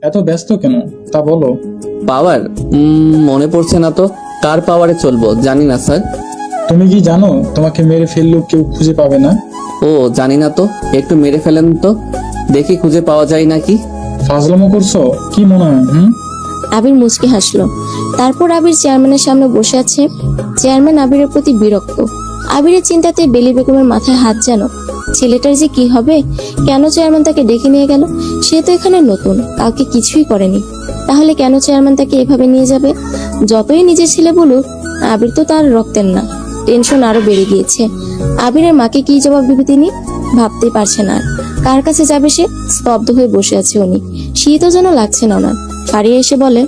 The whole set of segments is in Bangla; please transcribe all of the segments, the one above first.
এত ব্যস্ত কেন তা বলো। পাওয়ার মনে পড়ছে না তো। কার পাওয়ারে চলবো জানি না স্যার। তুমি কি জানো তোমাকে মেরে ফেললেও কেউ খুঁজে পাবে না? ও জানি না তো, একটু মেরে ফেলেন তো দেখি খুঁজে পাওয়া যায় নাকি। ফাজলামো করছো কি মনে হয়? আবির মুচকি হাসলো। তারপর আবির চেয়ারম্যানের সামনে বসে আছে। চেয়ারম্যান আবিরের প্রতি বিরক্ত। আবিরের চিন্তাতে বেলি বেগমের মাথায় হাত যেন। ছেলেটার যে কি হবে, কেন চেয়ারম্যান তাকে ডেকে নিয়ে গেল? সে তো এখানে নতুন, কাউকে কিছুই করেনি, তাহলে কেন চেয়ারম্যান তাকে এভাবে নিয়ে যাবে? যতই নিজের ছেলে বলুক, আবির তো তার রক্তের না। টেনশন আরো বেড়ে গিয়েছে। আবিরের মাকে কি জবাব দিবে তিনি ভাবতে পারছে না। কার কাছে যাবে সে? স্তব্ধ হয়ে বসে আছে উনি। শীতও যেন লাগছে না ওনার। ফারিয়া এসে বলে,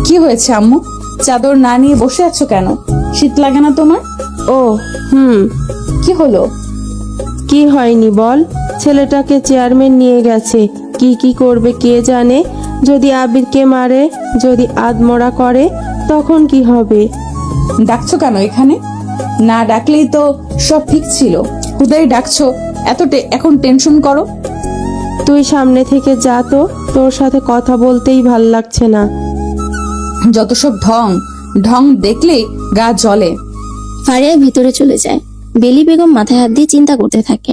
কি হয়েছে আম্মু? চাদর না নিয়ে বসে আছো কেন? শীত লাগে না তোমার? ও কি হলো? কি হয়নি বল। ছেলেটাকে চেয়ারম্যান নিয়ে গেছে, কি কি করবে কে জানে। যদি আবিরকে মারে, যদি আদমরা করে, তখন কি হবে? ডাকছো কেন এখানে? না ডাকলেই তো সব ঠিক ছিল। হুদাই ডাকছো, এখন টেনশন করো। তুই সামনে থেকে যা তো, তোর সাথে কথা বলতেই ভাল লাগছে না। যত সব ঢং দেখলেই গা জ্বলে। ফারিয়া ভিতরে চলে যায়। বেলি বেগম মাথায় হাত দিয়ে চিন্তা করতে থাকে।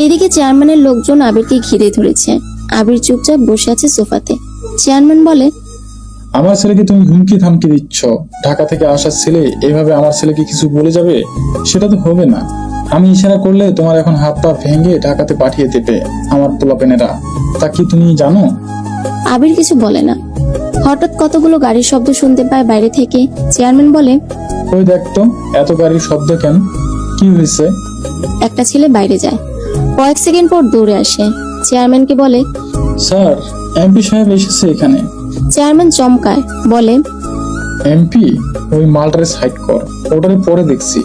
এদিকে চেয়ারম্যানের লোকজন আবিরকে ঘিরে ধরেছে। আবির চুপচাপ বসে আছে সোফাতে। চেয়ারম্যান বলে, আমার ছেলেকে তুমি হুমকি থামকি দিচ্ছ? ঢাকা থেকে আসার ছেলে এভাবে আমার ছেলেকে কিছু বলে যাবে? সেটা তো হবে না। আমি ইশারা করলে তোমার এখন হাত পা ভেঙে ঢাকাতে পাঠিয়ে দেবে আমার পোলাপেনেরা। তা কি তুমি জানো? আবির কিছু বলে না। হঠাৎ কতগুলো গাড়ির শব্দ শুনতে পায় বাইরে থেকে। চেয়ারম্যান বলে, ওই দেখতো এত গাড়ির শব্দ কেন? কি হয়েছে? একটা ছেলে বাইরে যায়। কয়েক সেকেন্ড পর দৌড়ে আসে। চেয়ারম্যানকে বলে, স্যার, এমপি সাহেব এসেছে এখানে। চেয়ারম্যান চমকায়, বলে, এমপি? ওই মালটারে সাইড কর, ওটারে পরে দেখছি।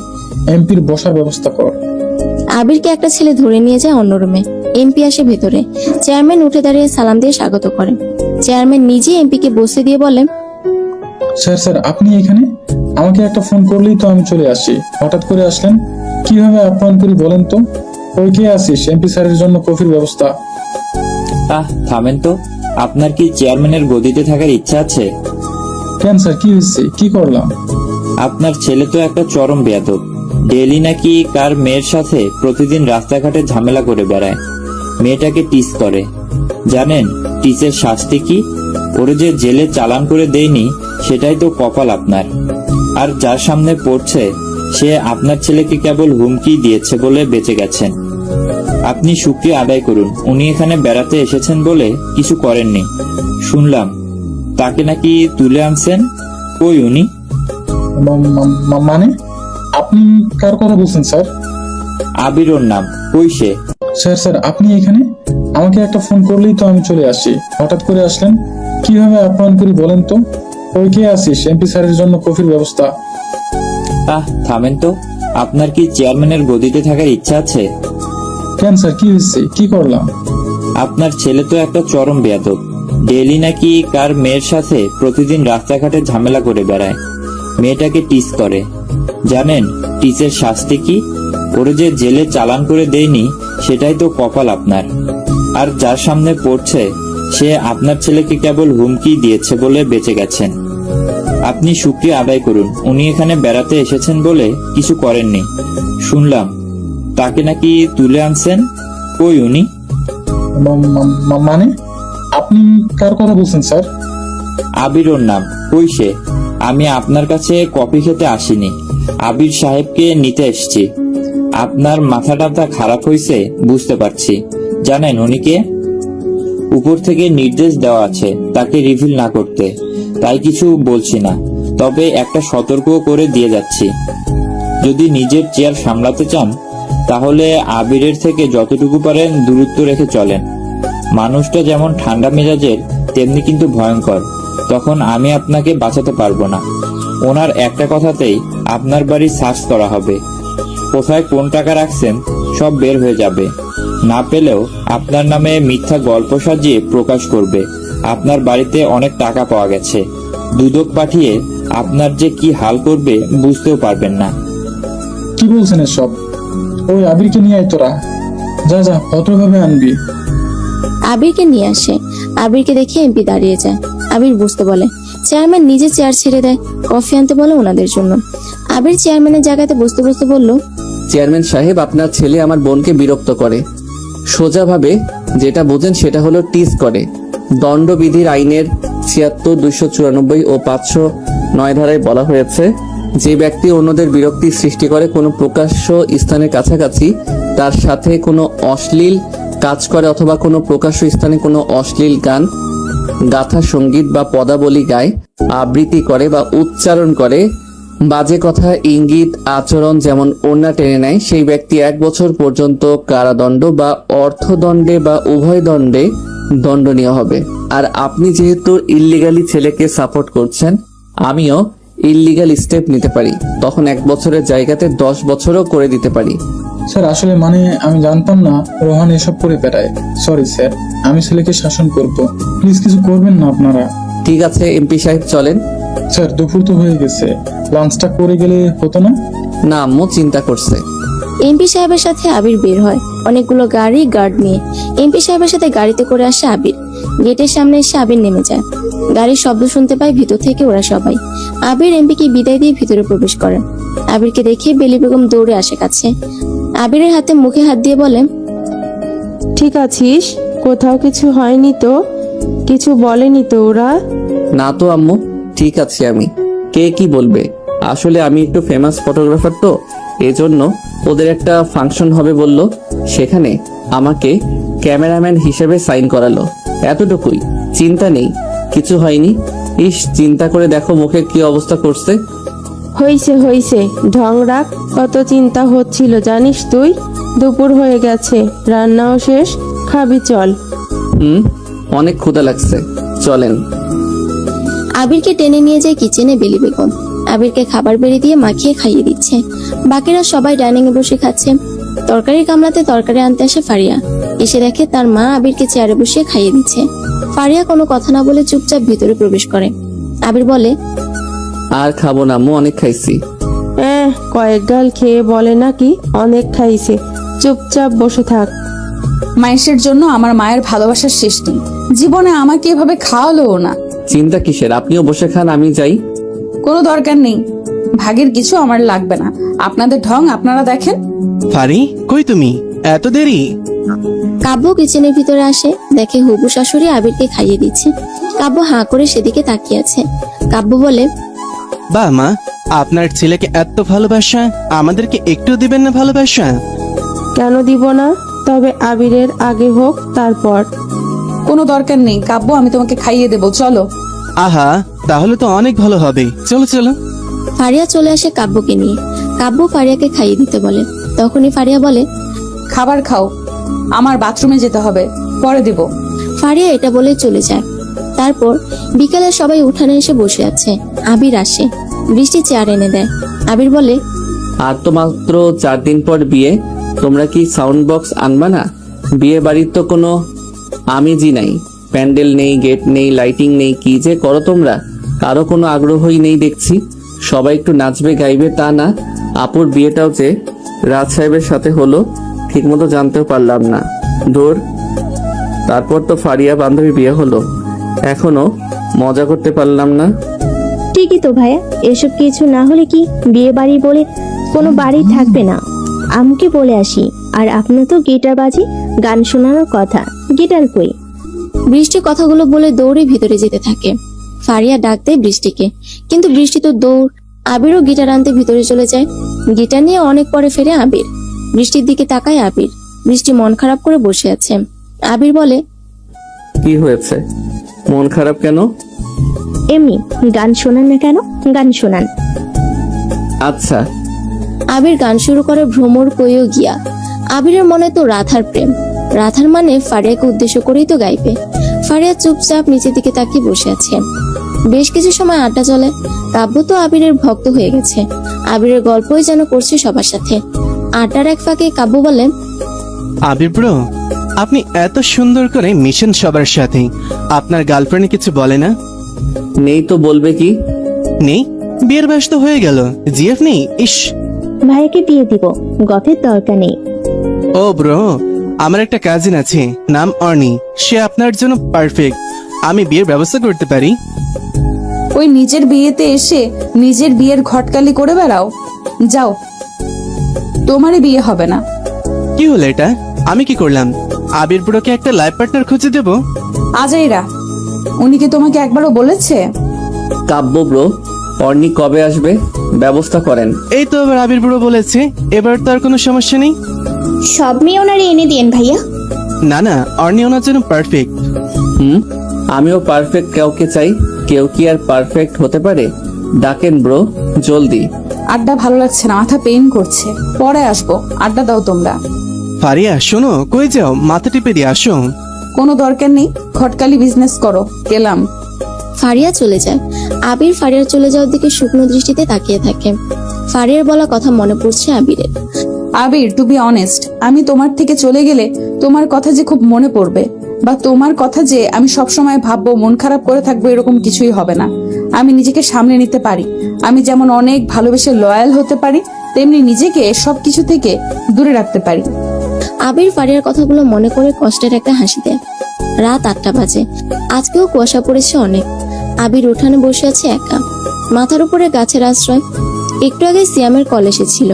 এমপির বসার ব্যবস্থা কর। আবিরকে একটা ছেলে ধরে নিয়ে যায় অন্য রুমে। এমপি আসে ভেতরে। চেয়ারম্যান উঠে দাঁড়িয়ে সালাম দিয়ে স্বাগত করে। চেয়ারম্যান নিজে এমপিকে বসে দিয়ে বলে, স্যার আপনি এখানে? আমাকে একটা ফোন করলেই তো আমি চলে আসি। হঠাৎ করে আসলেন, কিভাবে আপ্যায়ন করি বলেন তো? ওই কে আসিস? এমপি স্যারের জন্য কফির ব্যবস্থা। থামেন তো। আপনার কি চেয়ারম্যানের গদিতে থাকার ইচ্ছা আছে? কেন স্যার, কি হয়েছে? কি করলাম? আপনার ছেলে তো একটা চরম বেয়াদব। ডেলি নাকি কার মেয়ের সাথে প্রতিদিন রাস্তাঘাটে ঝামেলা করে বেড়ায়, মেয়েটাকে টিস করে। জানেন টিসের শাস্তি কি? ওরে যে জেলে চালান করে দেয়নি, সেটাই তো কপাল আপনার। আর যার সামনে পড়ছে, সে আপনার ছেলেকে কেবল হুমকি দিয়েছে বলে বেঁচে গেছেন। আপনি শুকরিয়া আদায় করুন, উনি এখানে বেড়াতে এসেছেন বলে কিছু করেননি। শুনলাম তাকে নাকি তুলে আনছেন। কই উনি? মানে আপনি কার কথা বলছেন স্যার? আবির ওর নাম। কই সে? স্যার আপনি এখানে? আমাকে একটা ফোন করলেই তো আমি চলে আসি। হঠাৎ করে আসলেন, কিভাবে আপ্যায়ন করি বলেন তো? ওই কে আসিস? এমপি স্যারের জন্য কফির ব্যবস্থা। থামেন তো। আপনার কি চেয়ারম্যানের গদিতে থাকার ইচ্ছা আছে? কেন স্যার, কি হয়েছে? কি করলাম? আপনার ছেলে তো একটা চরম বেয়াদব। ডেলি নাকি কার মেয়ের সাথে প্রতিদিন রাস্তাঘাটে ঝামেলা করে বেড়ায়, মেয়েটাকে টিস করে। জানেন টিসের শাস্তি কি? ওরে যে জেলে চালান করে দেয়নি, সেটাই তো কপাল আপনার। আর যার সামনে পড়ছে, সে আপনার ছেলেকে কেবল হুমকি দিয়েছে বলে বেঁচে গেছেন। আপনি শুকরিয়া আদায় করুন, উনি এখানে বেড়াতে এসেছেন বলে কিছু করেননি। শুনলাম তাকে নাকি তুলে আনছেন। কই উনি? মানে আপনি কার কথা বলছেন স্যার? আবির ওর নাম। কই সে? আমি আপনার কাছে কফি খেতে আসিনি, আবির সাহেবকে নিতে এসেছি। আপনার মাথা টাথা খারাপ হয়েছে বুঝতে পারছি। জানেন উনি কে? উপর থেকে নির্দেশ দেওয়া আছে তাকে রিভিল না করতে, তাই কিছু বলছি না। তবে একটা সতর্ক করে দিয়ে যাচ্ছি, যদি নিজের চেয়ার সামলাতে চান তাহলে আবিরের থেকে যতটুকু পারেন দূরত্ব রেখে চলেন। মানুষটা যেমন ঠান্ডা মেজাজের, তেমনি কিন্তু ভয়ঙ্কর। তখন আমি আপনাকে বাঁচাতে পারবো না। ওনার একটা কথাতেই আপনার বাড়ি সার্চ করা হবে। কোথায় কোন টাকা রাখছেন সব বের হয়ে যাবে। না পেলেও আপনার নামে মিথ্যা গল্প সাজিয়ে প্রকাশ করবে আপনার বাড়িতে অনেক টাকা পাওয়া গেছে। দুদক পাঠিয়ে আপনার যে কি হাল করবে বুঝতেও পারবেন না। কি বলছেন এসব? ওই আবিরকে নিয়ে আয় তোরা। যা ভদ্রভাবে আনবি। আবিরকে নিয়ে আসে। আবিরকে দেখে এমপি দাঁড়িয়ে যায়। আবির বুঝতে বলে। চেয়ারম্যান নিজে চেয়ার ছেড়ে দেয়, কফি আনতে বলে ওনাদের জন্য। আবির চেয়ারম্যানের জায়গাতে বসতে বসতে বলল, চেয়ারম্যান সাহেব, আপনার ছেলে আমার বোনকে বিরক্ত করে। সোজাভাবে যেটা বোঝেন সেটা হলো টিজ করে। দণ্ডবিধির আইনের ৭৬, ২৯৪ ও ৫০৯ ধারায় বলা হয়েছে, যে ব্যক্তি অন্যদের বিরক্তি সৃষ্টি করে কোনো প্রকাশ্য স্থানের কাছাকাছি তার সাথে কোনো অশ্লীল কাজ করে অথবা কোনো প্রকাশ্য স্থানে কোনো অশ্লীল গান, গাথা, সঙ্গীত বা পদাবলী গায়, আবৃত্তি করে বা উচ্চারণ করে, বাজে কথা, ইঙ্গিত, আচরণ যেমন ওড়না টেনে নেয়, সেই ব্যক্তি ১ বছর পর্যন্ত কারাদণ্ড বা অর্থদণ্ডে বা উভয় দণ্ডে দণ্ডনীয় হবে। আর আপনি যেহেতু ইল্লিগালি ছেলেকে সাপোর্ট করছেন, আমিও ইল্লিগাল স্টেপ নিতে পারি, তখন 1 বছরের জায়গাতে 10 বছরও করে দিতে পারি। স্যার আসলে আমি জানতাম না রোহান এসব করে বেড়ায়। সরি স্যার, আমি ছেলেকে শাসন করব। প্লিজ কিছু করবেন না আপনারা। ঠিক আছে এমপি সাহেব, চলেন। স্যার দুপুর তো হয়ে গেছে, লাঞ্চটা করে গেলে হতো না? না, আম্মু চিন্তা করছে। এমপি সাহেবের সাথে আবির বের হয় অনেকগুলো গাড়ি গার্ড নিয়ে। এমপি সাহেবের সাথে গাড়িতে করে আসে আবির। গেটের সামনে এসে আবির নেমে যায়। গাড়ির শব্দ শুনতে পায় ভিতর থেকে ওরা সবাই। আবির এমপিকে বিদায় দিয়ে ভিতরে প্রবেশ করে। আবিরকে দেখে বেলি বেগম দৌড়ে আসে কাছে। আবিরের হাতে মুখে হাত দিয়ে বলে, ঠিক আছিস? কোথাও কিছু হয়নি তো? কিছু বলেনি তো ওরা? না তো আম্মু, ঠিক আছে আমি। কে কি বলবে? আসলে আমি একটু ফেমাস ফটোগ্রাফার তো, এজন্য ওদের একটা ফাংশন হবে বলল, সেখানে আমাকে ক্যামেরাম্যান হিসেবে সাইন করালো, এতটুকুই। চিন্তা নেই, কিছু হয়নি। ইস, চিন্তা করে দেখো মুখের কি অবস্থা করছে। হইছে হইছে, ঢং রাখ। কত চিন্তা হচ্ছিল জানিস তুই? দুপুর হয়ে গেছে, রান্নাও শেষ, খাবি চল। অনেক ক্ষুধা লাগছে, চলেন। আবিরকে টেনে নিয়ে যায় কিচেনে বেলি বেগম। আবিরকে খাবার বেড়ে দিয়ে মাখিয়ে খাইয়ে দিচ্ছে। বাকিরা সবাই ডাইনিং এ বসে খাচ্ছে। তরকারি গামলাতে তরকারি আনতে আসে ফারিয়া। এসে দেখে তার মা আবিরকে চেয়ারে বসিয়ে খাইয়ে দিচ্ছে। ফারিয়া কোনো কথা না বলে চুপচাপ ভিতরে প্রবেশ করে। আবির বলে, আর খাবো না আম্মু, অনেক খাইছি। কয়েক গাল খেয়ে বলে নাকি অনেক খাইছে। চুপচাপ বসে থাক। মায়ের জন্য আমার মায়ের ভালোবাসার শেষ নেই। জীবনে আমাকে এভাবে খাওয়ালো না। চিন্তা কিসের? আপনিও বসে খান, আমি যাই। কোনো দরকার নেই, ভাগের কিছু আমার লাগবে না। আপনাদের ঢং আপনারা দেখেন। ফারি, কই তুমি? এত দেরি? কাব্য কিচেনের ভিতরে আসে, দেখে হবু শাশুড়ি আবিরকে খাইয়ে দিচ্ছে। কাব্য হাঁ করে সেদিকে তাকিয়ে আছে। কাব্য বলে, বাহ মা, আপনার ছেলেকে এত ভালোবাসা, আমাদেরকে একটু দিবেন না ভালোবাসা? কেন দিব না? তবে আবিরের আগে হোক, তারপর। কোনো দরকার নেই কাব্য, আমি তোমাকে খাইয়ে দেবো, চলো। আহা, তাহলে তো অনেক ভালো হবে। চলো চলো। ফারিয়া চলে আসে কাব্যকে নিয়ে। কাব্য ফারিয়াকে খাইয়ে দিতে বলে। তখনই ফারিয়া বলে, খাবার খাও, আমার বাথরুমে যেতে হবে, পরে দেব। ফারিয়া এটা বলে চলে যায়। তারপর বিকালে সবাই উঠানে এসে বসে আছে। আবির আসে, বৃষ্টি চেয়ার এনে দেয়। আবির বলে, আর তো মাত্র 4 দিন পর বিয়ে, তোমরা কি সাউন্ড বক্স আনবা না? বিয়ে বাড়ির তো কোনো আমেজই নাই, প্যান্ডেল নেই, গেট নেই, লাইটিং নেই, কি যে করো তোমরা। কারো কোনো আগ্রহই নেই দেখছি। সবাই একটু নাচবে গাইবে তা না। আপুর বিয়েটাও যে রাজ সাহেবের সাথে হলো, ঠিক মতো জানতেও পারলাম না। দূর। তারপর তো ফারিয়া বান্ধবী বিয়ে হলো, এখনো মজা করতে পারলাম না। ঠিকই তো ভাইয়া, এসব কিছু না হলে কি বিয়ে বাড়ি বলে কোনো বাড়ি থাকবে না? আম্মুকে বলে আসি। আর আপনার তো গিটার বাজি, গান শোনানোর কথা, গিটার কই? বৃষ্টি কথাগুলো বলে দৌড়ে ভিতরে যেতে থাকে। ফারিয়া ডাক দেয় বৃষ্টিকে, কিন্তু বৃষ্টি তো দৌড়। আবিরও গিটার আনতে ভিতরে চলে যায়। গিটার নিয়ে অনেক পরে ফেরে আবির। বৃষ্টির দিকে তাকায় আবির। বৃষ্টি মন খারাপ করে বসে আছে। আবির বলে, কি হয়েছে? মন খারাপ কেন? এমনি। গান শোনান না কেন? গান শোনান। আচ্ছা। আবির গান শুরু করে ভ্রমর কইও গিয়া। আবিরের মনে তো রাধার প্রেম। রাধার মানে ফারিয়াকে উদ্দেশ্য করেই তো গাইবে। ফারিয়া চুপচাপ নিচের দিকে তাকিয়ে বসে আছে। বেশ কিছু সময় আড্ডা চলে। কাব্য তো আবিরের ভক্ত হয়ে গেছে। আবিরের গল্পই যেন করছে সবার সাথে। আড্ডার এক ফাঁকে কাব্য বলে, আবির ব্রো, আপনি এত সুন্দর করে মিশন সবার সাথে, আপনার গার্লফ্রেন্ড কিছু বলে না? নেই তো বলবে কি? নেই? বিয়ের বয়স তো হয়ে গেল, জিএফ নেই? ইস। ভাইয়াকে দিয়ে দিব, গতের দরকার নেই। ও ব্রো, আমার একটা কাজিন আছে, নাম অর্নি। সে আপনার জন্য পারফেক্ট। আমি বিয়ের ব্যবস্থা করতে পারি। ওই নিজের বিয়েতে এসে নিজের বিয়ের ঘটকালি করে বেড়াও। যাও, তোমারই বিয়ে হবে না। কি হলো এটা? আমি কি করলাম? আবির ব্রোকে একটা লাইফ পার্টনার খুঁজে দেব? আজাইরা, উনি কি তোমাকে একবারও বলেছে? কাব্য ব্রো, অর্নি কবে আসবে ব্যবস্থা করেন। এই তো এবার আবির ব্রো বলেছে, এবার তো আর কোনো সমস্যা নেই। সব মেয়ে ওনারে এনে দিয়েন ভাইয়া। না না, অর্নি ওনার জন্য পারফেক্ট। আমিও পারফেক্ট কাউকে চাই। কেউ কি আর পারফেক্ট হতে পারে? ডাকেন ব্রো, জলদি। আড্ডা ভালো লাগছে না, মাথা পেইন করছে। পরে আসবো, আড্ডা দাও তোমরা। ফারিয়া শোনো, কই যাও? মাথা টিপে দিয়ে আসো। কোনো দরকার নেই, ঘটকালি বিজনেস করো, গেলাম। ফারিয়া চলে যায়। আবির ফারিয়ার চলে যাওয়ার দিকে শুকনো দৃষ্টিতে তাকিয়ে থাকে। ফারিয়ার বলা কথা মনে পড়ছে আবিরের। আবির, টু বি অনেস্ট, আমি তোমার থেকে চলে গেলে তোমার কথা যে খুব মনে পড়বে, বা তোমার কথা যে আমি সবসময় ভাববো, মন খারাপ করে থাকবো, এরকম কিছুই হবে না। আমি নিজেকে সামলে নিতে পারি। আমি যেমন অনেক ভালোবেসে লয়াল হতে পারি, তেমনি নিজেকে সবকিছু থেকে দূরে রাখতে পারি। আবির ফারিয়ার কথাগুলো মনে করে কষ্টের একটা হাসি দেয়। রাত 8টা বাজে। আজকেও কুয়াশা পড়েছে অনেক। আবির উঠানে বসে আছে একা, মাথার উপরে গাছের আশ্রয়। একটু আগে সিয়ামের কল এসেছিল।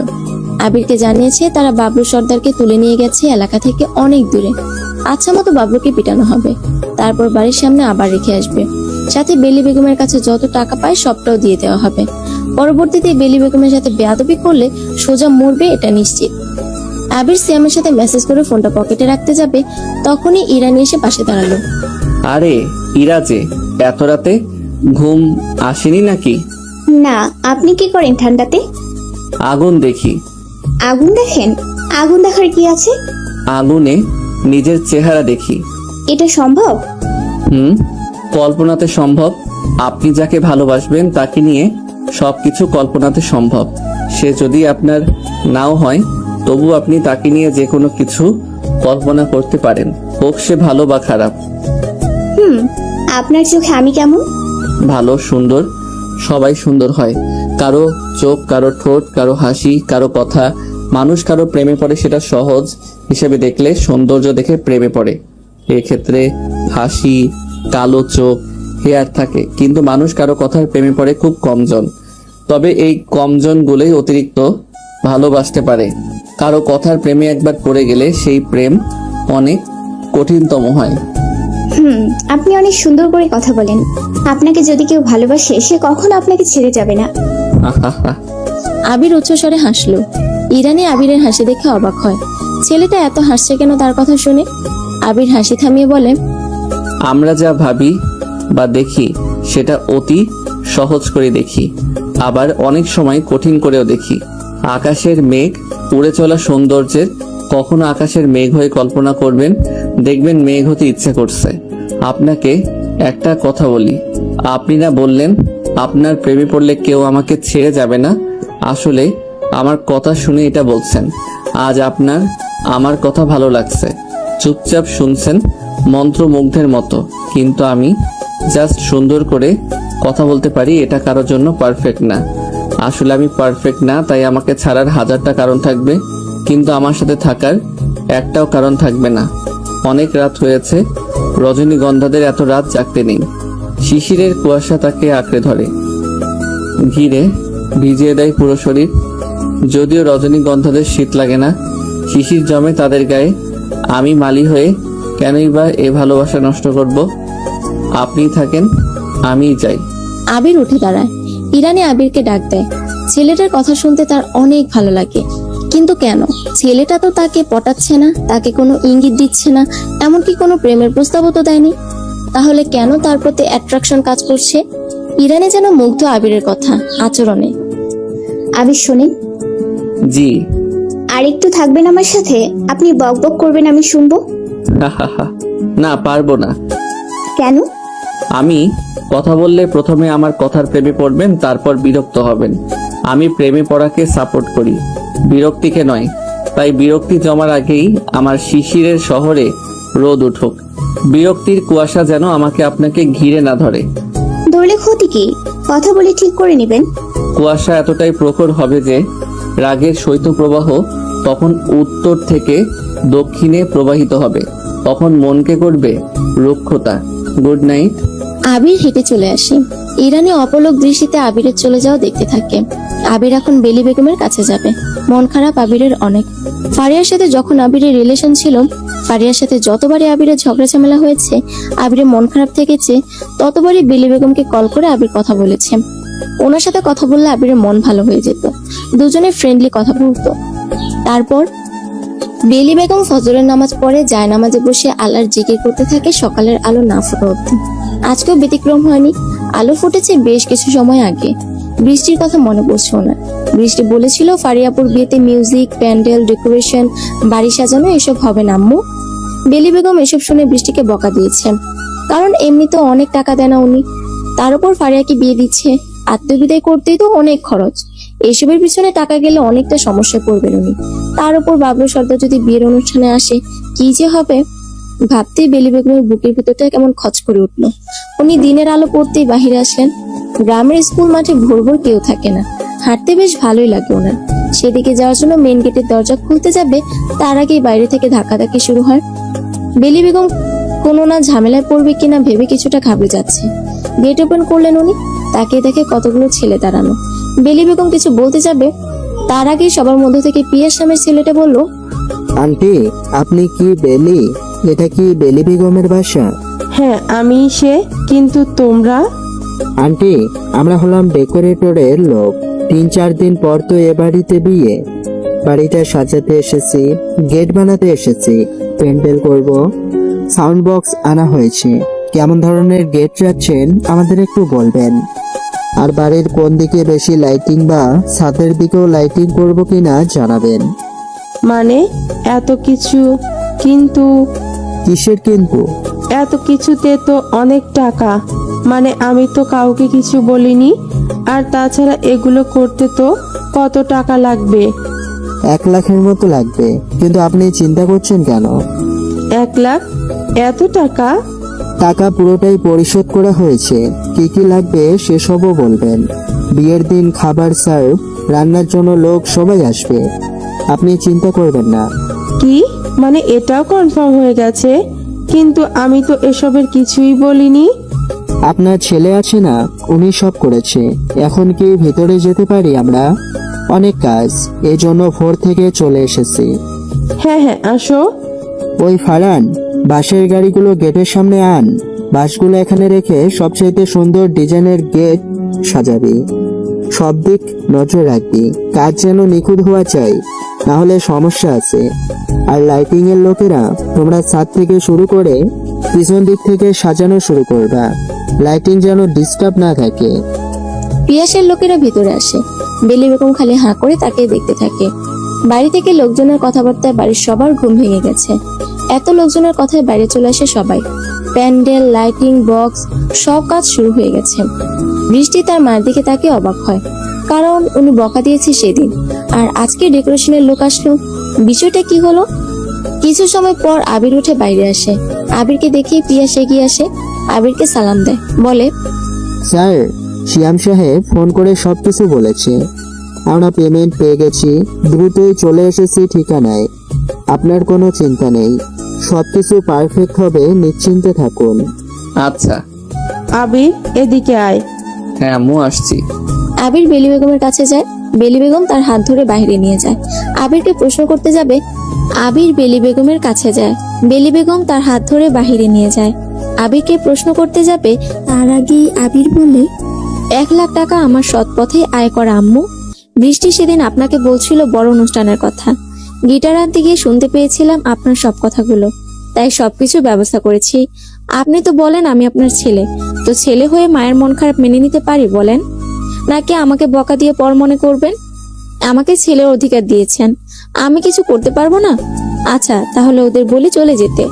আবিরকে জানিয়েছে তারা বাবলু সর্দারকে তুলে নিয়ে গেছে এলাকা থেকে অনেক দূরে। আচ্ছা মতো বাবলুকে পিটানো হবে, তারপর বাড়ির সামনে আবার রেখে আসবে। সাথে বেলি বেগমের কাছে যত টাকা পায় সবটাও দিয়ে দেওয়া হবে। পরবর্তীতে বেলি বেগমের সাথে বেয়াদবি করলে সোজা মরবে, এটা নিশ্চিত। আবির সিয়ামের সাথে মেসেজ করে ফোনটা পকেটে রাখতে যাবে, তখনই ইরানি এসে পাশে দাঁড়ালো। আরে ইরা যে, এত রাতে ঘুম আসেনি নাকি? না, আপনি কি করেন ঠান্ডাতে? আগুন দেখি। আগুন দেখেন? আগুন দেখার কি আছে? আগুনে নিজের চেহারা দেখি। এটা সম্ভব? কল্পনাতে সম্ভব। আপনি যাকে ভালোবাসবেন তাকে নিয়ে সবকিছু কল্পনাতে সম্ভব। সে যদি আপনার নাও হয়, তবু আপনি তাকে নিয়ে যে কোনো কিছু কল্পনা করতে পারেন, হোক সে ভালো বা খারাপ। আপনার চোখে আমি কেমন? ভালো, সুন্দর। সবাই সুন্দর হয়। কারো চোখ, কারো ঠোঁট, কারো হাসি, কারো কথা। মানুষ কারো প্রেমে পড়ে, সেটা সহজ হিসেবে দেখলে সৌন্দর্য দেখে প্রেমে পড়ে। এক্ষেত্রে হাসি, কালো চোখ, হেয়ার থাকে, কিন্তু মানুষ কারো কথার প্রেমে পড়ে খুব কমজন। তবে এই কমজন গুলোই অতিরিক্ত ভালোবাসতে পারে। কারো কথার প্রেমে একবার পড়ে গেলে সেই প্রেম অনেক কঠিনতম হয়। আপনি অনেক সুন্দর করে কথা বলেন। আপনাকে যদি কেউ ভালোবাসে, সে কখনো আপনাকে ছেড়ে যাবে না। আবির উচ্চস্বরে হাসলো। ইরানি আবিরের হাসি দেখে অবাক হয়। ছেলেটা এত হাসছে কেন তার কথা শুনে? আবির হাসি থামিয়ে বলে, আমরা যা ভাবি বা দেখি সেটা অতি সহজ করে দেখি, আবার অনেক সময় কঠিন করেও দেখি। আকাশের মেঘ, উড়ে চলা সৌন্দর্যের কখনো আকাশের মেঘ হয়ে কল্পনা করবেন, দেখবেন মেঘ হতে ইচ্ছে করছে। আপনাকে একটা কথা বলি, আপনি না বললেন আপনার প্রেমে পড়লে কেউ আমাকে ছেড়ে যাবে না? আসলে আমার কথা শুনে এটা বলছেন। আজ আপনার আমার কথা ভালো লাগছে, চুপচাপ শুনছেন মন্ত্রমুগ্ধের মতো। কিন্তু আমি জাস্ট সুন্দর করে কথা বলতে পারি, এটা কারোর জন্য পারফেক্ট না। আসলে আমি পারফেক্ট না, তাই আমাকে ছাড়ার 1000টা কারণ থাকবে, কিন্তু আমার সাথে থাকার একটাও কারণ থাকবে না। অনেক রাত হয়েছে, রজনীগন্ধাদের এত রাত জাগতে নেই। শিশিরের কুয়াশা তাকে আঁকড়ে ধরে, ঘিরে ভিজিয়ে দেয় পুরো শরীর। যদিও রজনীগন্ধাদের শীত লাগে না, শিশির জমে তাদের গায়ে। আমি মালি হয়ে কেনই বা এ ভালোবাসা নষ্ট করব? আপনি থাকেন, আমিই যাই। আবির উঠে দাঁড়ায়। ইরানি আবিরকে ডাক দেয়। ছেলেটার কথা শুনতে তার অনেক ভালো লাগে, কিন্তু কেন? ছেলেটা তো তাকে পটাচ্ছে না, তাকে কোনো ইঙ্গিত দিচ্ছে না, এমনকি কোনো প্রেমের প্রস্তাবও তো দেয়নি। তাহলে কেন তার প্রতি অ্যাট্রাকশন কাজ করছে? ইরানি যেন মুগ্ধ আবিরের কথা, আচরণে। আবির শোনেন, জি। আর একটু থাকবেন আমার সাথে? আপনি বক বক করবেন, আমি শুনবো। না, পারবো না। কেন? আমি কথা বললে প্রথমে আমার কথার প্রেমে পড়বেন, তারপর বিরক্ত হবেন। আমি প্রেমে পড়াকে সাপোর্ট করি, বিরক্তিকে নয়। তাই বিরক্তি জমার আগেই আমার শিশিরের শহরে রোদ উঠুক। বিরক্তির কুয়াশা যেন আমাকে আপনাকে ঘিরে না ধরে। ধরলে ক্ষতি কি? কথা বলে ঠিক করে নেবেন। কুয়াশা এতটাই প্রখর হবে যে রাগের শৈত্যপ্রবাহ তখন উত্তর থেকে দক্ষিণে প্রবাহিত হবে, তখন মনকে করবে রুক্ষতা। Good night. আবির হেঁটে চলে আসে। ইরানি অপলক দৃষ্টিতে আবিরের চলে যাওয়া দেখতে থাকে। আবির এখন বেলি বেগমের কাছে যাবে। মন খারাপ আবিরের অনেক। ফারিয়ার সাথে যখন আবিরের রিলেশন ছিল, ফারিয়ার সাথে যতবারই আবিরের ঝগড়া ঝামেলা হয়েছে, আবিরের মন খারাপ থেকেছে, ততবারই বেলি বেগমকে কল করে আবির কথা বলেছে। ওনার সাথে কথা বললে আবিরের মন ভালো হয়ে যেত, দুজনে ফ্রেন্ডলি কথা বলতো। তারপর বেলি বেগম ফজরের নামাজ পড়ে জায়নামাজে বসে আল্লাহর জিকির করতে থাকে সকালের আলো না ফোটা অবধি। আজকেও ব্যতিক্রম হয়নি। আলো ফুটেছে বেশ কিছু সময় আগে। বৃষ্টির কথা মনে পড়ছে ওনার। বৃষ্টি বলেছিল ফারিয়াপুর বিয়েতে মিউজিক, প্যান্ডেল, ডেকোরেশন, বাড়ি সাজানো এসব হবে না আম্মু। বেলি বেগম এসব শুনে বৃষ্টিকে বকা দিয়েছেন, কারণ এমনিতে অনেক টাকা দেয় না উনি। তার উপর ফারিয়াকে বিয়ে দিচ্ছে, আত্মবিদায় করতেই তো অনেক খরচ। এইসবের পিছনে টাকা গেলে অনেকটা সমস্যায় পড়বেন উনি। তার উপর বাবলু সর্দার যদি বিয়ের অনুষ্ঠানে আসে, কি যে হবে ভাবতেই বেলি বেগমের বুকের ভিতরটা কেমন খচ করে উঠলো। উনি দিনের আলো পড়তেই বাহিরে আসলেন। গ্রামের স্কুল মাঠে ভোর ভোর কেউ থাকে না, হাঁটতে বেশ ভালোই লাগে ওনার। সেদিকে যাওয়ার জন্য মেন গেটের দরজা খুলতে যাবে, তার আগেই বাইরে থেকে ধাক্কাধাক্কি শুরু হয়। বেলি বেগম কোনো না ঝামেলায় পড়বে কিনা ভেবে কিছুটা ঘাবড়ে যাচ্ছে। গেট ওপেন করলেন উনি। তাকে দেখে কতগুলো ছেলে দাঁড়ানো। বেলি বেগম কিছু বলতে যাবে, তার আগেই সবার মধ্যে থেকে পিয়াস নামের ছেলেটা বলল, আন্টি, আপনি কি বেলি? এটা কি বেলি বেগমের বাসা? হ্যাঁ, আমি সে, কিন্তু তোমরা? আন্টি, আমরা হলাম ডেকোরেটরের লোক। 3-4 দিন পর তো এ বাড়িতে বিয়ে। বাড়িটা সাজাতে এসেছি, গেট বানাতে এসেছি, প্যান্ডেল করব, সাউন্ড বক্স আনা হয়েছে। কেমন ধরনের গেট রাখছেন আমাদের একটু বলবেন। আর বাড়ির কোন দিকে বেশি লাইটিং বা ছাদের দিকেও লাইটিং করব কিনা জানাবেন। মানে এত কিছু? কিন্তু কিসের কিন্তু? এত কিছুতে তো অনেক টাকা। মানে আমি তো কাউকে কিছু বলিনি। আর তাছাড়া এগুলো করতে তো কত টাকা লাগবে? 1 লাখের মতো লাগবে। কিন্তু আপনি চিন্তা করছেন কেন? 1 লাখ? এত টাকা? টাকা পুরোটাই পরিশোধ করা হয়েছে। কি কি লাগবে সেসবও বলবেন। বিয়ের দিন খাবার সার্ভ, রান্নার জন্য লোক সবাই আসবে। আপনি চিন্তা করবেন না। কি মানে এটাও কনফার্ম হয়ে গেছে? কিন্তু আমি তো এসবের কিছুই বলিনি। আপনার ছেলে আছে না, উনি সব করেছে। এখন কি ভেতরে যেতে পারি আমরা? অনেক কাজ, এই জন্য ভোর থেকে চলে এসেছি। হ্যাঁ হ্যাঁ, আসো। ওই ফারান, বাসের গাড়িগুলো গেটের সামনে আন। বাসগুলো এখানে রেখে সবচাইতে সুন্দর ডিজাইনের গেট সাজাবি। সব দিক নজর রাখবি, কাজ যেন নিখুঁত হওয়া চাই, না হলে সমস্যা আছে। আর লাইটিং এর লোকেরা, তোমরা ছাদ থেকে শুরু করে পিছন দিক থেকে সাজানো শুরু করবা। লাইটিং যেন ডিস্টার্ব না থাকে। পিয়াসের লোকেরা ভেতরে আসে। বেলি বেগম খালি হাঁ করে তাকে দেখতে থাকে। বাড়ি থেকে লোকজনের কথাবার্তায় বাড়ির সবার ঘুম ভেঙে গেছে। এত লোকজনের কথায় বাইরে চলে আসে সবাই। প্যান্ডেল, লাইটিং, বক্স সব কাজ শুরু হয়ে গেছে। বৃষ্টি তার মায়ের দিকে তাকে অবাক হয়, কারণ উনি বকা দিয়েছে সেদিন, আর আজকে ডেকোরেশনের লোক আসলো। বিষয়টা কি হলো? কিছু সময় পর আবির উঠে বাইরে আসে। আবিরকে দেখে পিয়াস এগিয়ে আসে, আবিরকে সালাম দেয়, বলে, স্যার, শিয়াম সাহেব ফোন করে সবকিছু বলেছে। আমরা পেমেন্ট পেয়ে গেছি, দ্রুতই চলে এসেছি ঠিকানায়। আপনার কোনো চিন্তা নেই, সবকিছু পারফেক্ট হবে, নিশ্চিন্তে থাকুন। আচ্ছা। আবির, এদিকে আয়। হ্যাঁ আম্মু, আসছি। আবির বেলি বেগমের কাছে যায়। বেলি বেগম তার হাত ধরে বাইরে নিয়ে যায়। আবিরকে প্রশ্ন করতে যাবে, আবির বেলি বেগমের কাছে যায়। বেলি বেগম তার হাত ধরে বাহিরে নিয়ে যায়। আবিরকে প্রশ্ন করতে যাবে, তার আগেই আবির বলে, 1 লাখ টাকা আমার সৎ পথে আয় করা আম্মু। বৃষ্টি সেদিন আপনাকে বলছিল বড় অনুষ্ঠানের কথা। গিটার আনতে গিয়ে শুনতে পেয়েছিলাম আপনার সব কথাগুলো, তাই সবকিছু ব্যবস্থা করেছি। আপনি তো বলেন আমি আপনার ছেলে, তো ছেলে হয়ে মায়ের মন খারাপ মেনে নিতে পারি বলেন? নাকি আমাকে বকা দিয়ে পর মনে করবেন? আমাকে ছেলের অধিকার দিয়েছেন, আমি কিছু করতে পারবো না? আচ্ছা, তাহলে ওদের বলি চলে যেতে।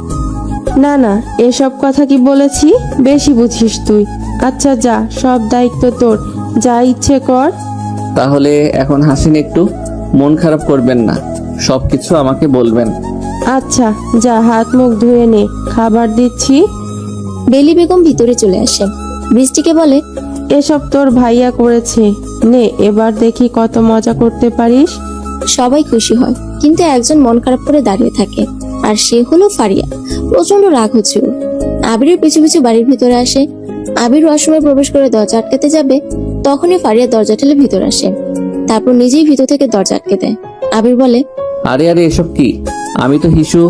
না না, এসব কথা কি বলেছি? বেশি বুঝিস তুই। আচ্ছা যা, সব দায়িত্ব তোর, যা ইচ্ছে কর। তাহলে এখন হাসিন, একটু মন খারাপ করবেন না, সবকিছু আমাকে বলবেন। আচ্ছা যা, হাত মুখ ধুয়ে নে, খাবার দিচ্ছি। বেলি বেগম ভিতরে চলে আসে। বৃষ্টিকে বলে, এসব তোর ভাইয়া করেছে, নে এবার দেখি কত মজা করতে পারিস। সবাই খুশি হয়, কিন্তু একজন মন খারাপ করে দাঁড়িয়ে থাকে। আর সে হলো ফারিয়া। প্রচন্ড রাগ হচ্ছে ওর। আবিরের পিছু পিছু বাড়ির ভিতরে আসে। আবির ওয়াশরুমে প্রবেশ করে দরজা আটকাতে যাবে, তখনই ফারিয়া দরজা ঠেলে ভিতরে আসে। তারপর নিজেই ভিতর থেকে দরজা আটকে দেয়। আবির বলে, আরে আরে এসব কি? আমি তো হিসু।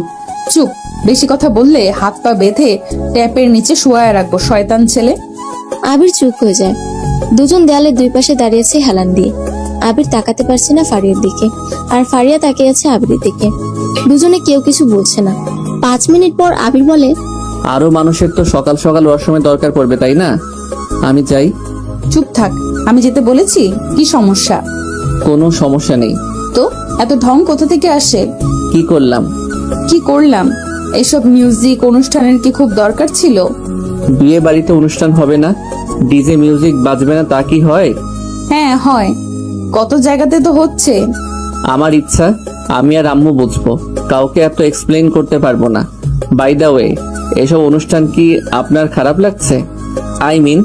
চুপ, বেশি কথা বললে হাত পা বেঁধে ট্যাপের নিচে শুয়ায় রাখবো, শয়তান ছেলে। আবির চুপ হয়ে যায়। দুজন দেয়ালের দুই পাশে দাঁড়িয়েছে হেলান দিয়ে। আবির তাকাতে পারছে না ফারিয়ার দিকে, আর ফারিয়া তাকিয়ে আছে আবিরের দিকে। দুজনে কেউ কিছু বলছে না। 5 মিনিট পর আবির বলে, আরো মানুষের তো সকাল সকাল ওয়াশরুমে দরকার পড়বে, তাই না? আমি যাই। চুপ থাক, আমি যেতে বলেছি? কি সমস্যা? কোনো সমস্যা নেই। তো এত ঢং কোথা থেকে আসে? কি করলাম? কি করলাম? এসব মিউজিক অনুষ্ঠানের কি খুব দরকার ছিল? বিয়ে বাড়িতে অনুষ্ঠান হবে না, ডিজে মিউজিক বাজবে না, তা কি হয়? হ্যাঁ হয়, কত জায়গাতে তো হচ্ছে। আমার ইচ্ছা, আমি আর আম্মু বুঝবো, কাউকে এত এক্সপ্লেইন করতে পারবো না। বাই দা ওয়ে, এসব অনুষ্ঠান কি আপনার খারাপ লাগছে? আই মিন,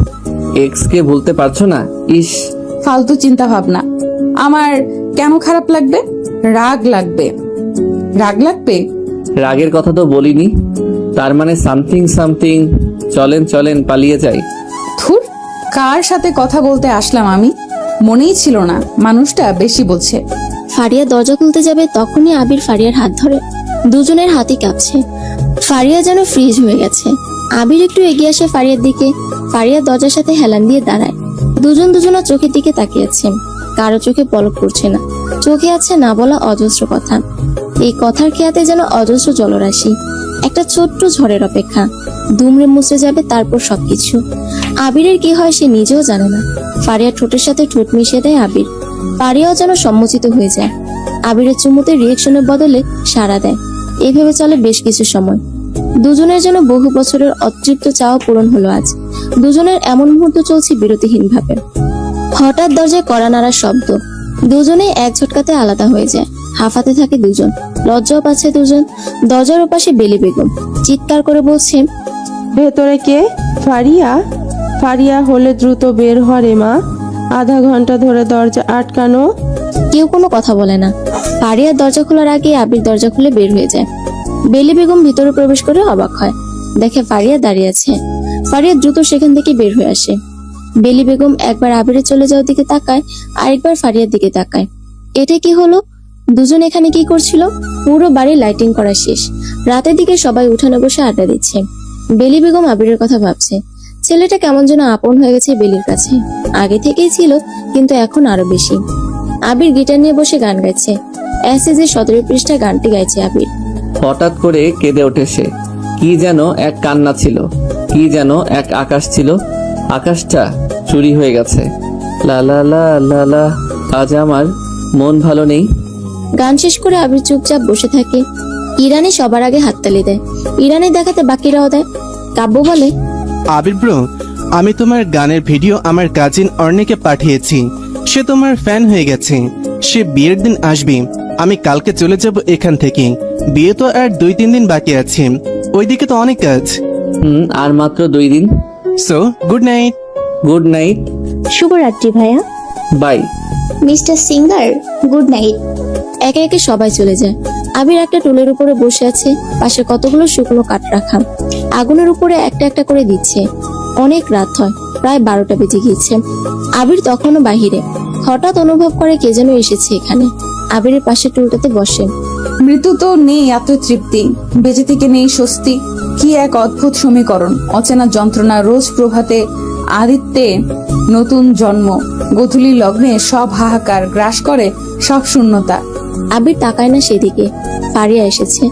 এক্স কে ভুলতে পারছো না? ইস, ফালতু চিন্তা ভাবনা। আমার কেন খারাপ লাগবে? রাগ লাগবে। রাগ লাগবে? রাগের কথা তো বলিনি। তার মানে সামথিং সামথিং। চলেন চলেন, পালিয়ে যাই। ধুর, কার সাথে কথা বলতে আসলাম আমি? মনেই ছিল না মানুষটা বেশি বোঝে। ফারিয়া দরজা খুলতে যাবে, তখনই আবির ফারিয়ার হাত ধরে। দুজনের হাতই কাঁপছে। ফারিয়া যেন ফ্রিজ হয়ে গেছে। আবির একটু এগিয়ে আসে ফারিয়ার দিকে। ফারিয়া দরজার সাথে হেলান দিয়ে দাঁড়ায়। দুজন দুজনের চোখের দিকে তাকিয়ে আছে। কারো চোখে পলক পড়ছে না। চোখে আছে না বলা অজস্র কথা। এই কথার খেয়াতে যেন অজস্র জলরাশি। একটা ছোট্ট ঝড়ের অপেক্ষা। দুমড়ে মুছে যাবে তারপর সবকিছু। আবিরের কি হয় সে নিজেও জানে না। ফারিয়া ঠোঁটের সাথে ঠোঁট মিশিয়ে দেয় আবির। ফারিয়াও যেন সম্মোচিত হয়ে যায়। আবিরের চুমুতে রিয়েকশনের বদলে সাড়া দেয়। এভাবে চলে বেশ কিছু সময়। দুজনের যেন বহু বছরের অতৃপ্ত চাওয়া পূরণ হলো আজ। দুজনের এমন মুহূর্ত চলছে বিরতিহীন ভাবে। হঠাৎ দরজায় কড়া নাড়ার শব্দ। দুজনেই এক ঝটকাতে আলাদা হয়ে যায়। হাঁফাতে থাকে দুজন। লজ্জাও পাচ্ছে দুজন। দরজার ওপাশে বেলি বেগম চিৎকার করে বলছে, ভেতরে কে? ফারিয়া? ফারিয়া হলে দ্রুত বের হওয়া রে মা, আধা ঘন্টা ধরে দরজা আটকানো। কেউ কোনো কথা বলে না। ফারিয়ার দরজা খোলার আগে আবির দরজা খুলে বের হয়ে যায়। বেলি বেগম ভিতরে প্রবেশ করে অবাক হয়। দেখে ফারিয়া দাঁড়িয়ে আছে। ফারিয়া দ্রুত সেখান থেকে বের হয়ে আসে। বেলি বেগম একবার আবিরের চলে যাওয়ার দিকে তাকায়, আরেকবার ফারিয়ার দিকে তাকায়। এটা কি হলো? দুজন এখানে কি করছিল? পুরো বাড়ি লাইটিং করা শেষ। রাতের দিকে সবাই উঠানে বসে আড্ডা দিচ্ছে। বেলি বেগম আবিরের কথা ভাবছে। ছেলেটা কেমন যেন আপন হয়ে গেছে বেলির কাছে। আগে থেকেই ছিল, কিন্তু এখন আরো বেশি। আবির গিটার নিয়ে বসে গান গাইছে। অ্যাসিজের 17 পৃষ্ঠা গানটি গাইছে আবির। হঠাৎ করে কেঁদে ওঠে সে। কি যেন এক কান্না ছিল, কি যেন এক আকাশ ছিল। আকাশটা চুরি হয়ে গেছে। লা লা লা লা লা, আজ আমার মন ভালো নেই। গান শেষ করে আবির চুপচাপ বসে থাকে। ইরানি সবার আগে হাততালি দেয়। ইরানি দেখাতে বাকিরাও দেয়। কাব্য বলে, আবির ব্রো, আমি তোমার গানের ভিডিও আমার কাজিন অর্ণিকে পাঠিয়েছি। সে তোমার ফ্যান হয়ে গেছে। সে বিয়ের দিন আসবে। আমি কালকে চলে যাব এখান থেকে। বিয়ে তো আর 2-3 দিন বাকি আছে। ওইদিকে তো অনেক কাজ। আর মাত্র 2 দিন। So good night. Good night. শুভরাত্রি ভাইয়া। Bye. Mister singer, good night. একে একে সবাই চলে যায়। আবির একটা টুলের উপরে বসে আছে। পাশে কতগুলো শুকনো কাঠ রাখা। আগুনের উপরে একটা একটা করে দিচ্ছে। অনেক রাত হয়, প্রায় 12টা বেজে গিয়েছে। আবির তখনও বাহিরে। হঠাৎ অনুভব করে কে যেন এসেছে এখানে। আবিরের পাশে টুলটাতে বসে। মৃত্যু তো নেই এত তৃপ্তি, বেঁচে থেকে নেই স্বস্তি। কি এক অদ্ভুত সমীকরণ। অচেনা যন্ত্রণা রোজ প্রভাতে, আদিত্যে নতুন জন্ম, গোধূলি লগ্নে সব হাহাকার গ্রাস করে, সব শূন্যতা। আবির তাকায় না সেদিকে। ফারিয়া এসেছে।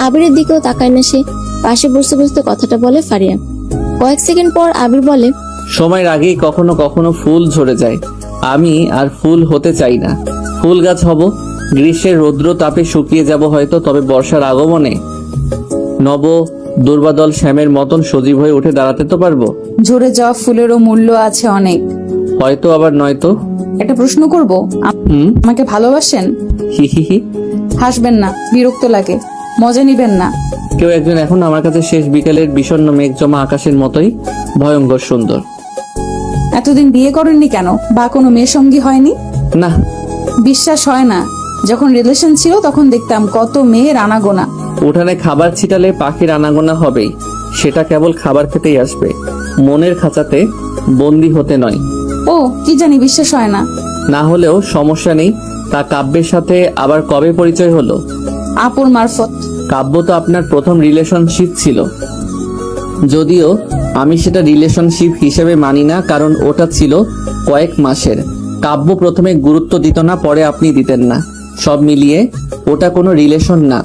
আবিরের দিকেও তাকায় না সে। পাশে বসতে বসতে কথাটা বলে ফারিয়া। কয়েক সেকেন্ড পর আবির বলে, সময়ের আগেই কখনো কখনো ফুল ঝরে যায়। আমি আর ফুল হতে চাই না। ফুল গাছ হব। গ্রীষ্মের রৌদ্র তাপে শুকিয়ে যাব হয়তো, তবে বর্ষার আগমনে নব দুর্বাদল শ্যামের মতন সজীব হয়ে উঠে দাঁড়াতে তো পারবো। ঝরে যাওয়া ফুলেরও মূল্য আছে অনেক। হয়তো আবার নয়তো। একটা প্রশ্ন করব, আমাকে ভালোবাসেন? হি হি হি। হাসবেন না, বিরক্ত লাগে। মজা নিবেন না। কেউ একজন এখন আমার কাছে শেষ বিকেলের বিষণ্ণ মেঘ জমা আকাশের মতোই ভয়ঙ্কর সুন্দর। এতদিন বিয়ে করেননি কেন? বা কোনো মেয়ে সঙ্গী হয়নি? না, বিশ্বাস হয় না। যখন রিলেশন ছিল তখন দেখতাম কত মেয়ের আনাগোনা। উঠানে খাবার ছিটালে পাখির আনাগোনা হবেই, সেটা কেবল খাবার খেতেই আসবে, মনের খাঁচাতে বন্দি হতে নয়। ও কি জানি, বিশ্বাস হয় না। না হলেও সমস্যা নেই। তা কাব্যের সাথে আবার কবে পরিচয় হলো? আপুর মারফত। কাব্য তো আপনার প্রথম রিলেশনশিপ ছিল, যদিও আমি সেটা রিলেশনশিপ হিসেবে মানি না, কারণ ওটা ছিল কয়েক মাসের। কাব্য প্রথমে গুরুত্ব দিত না, পরে আপনি দিতেন না, সব মিলিয়ে ওটা কোনো রিলেশন না।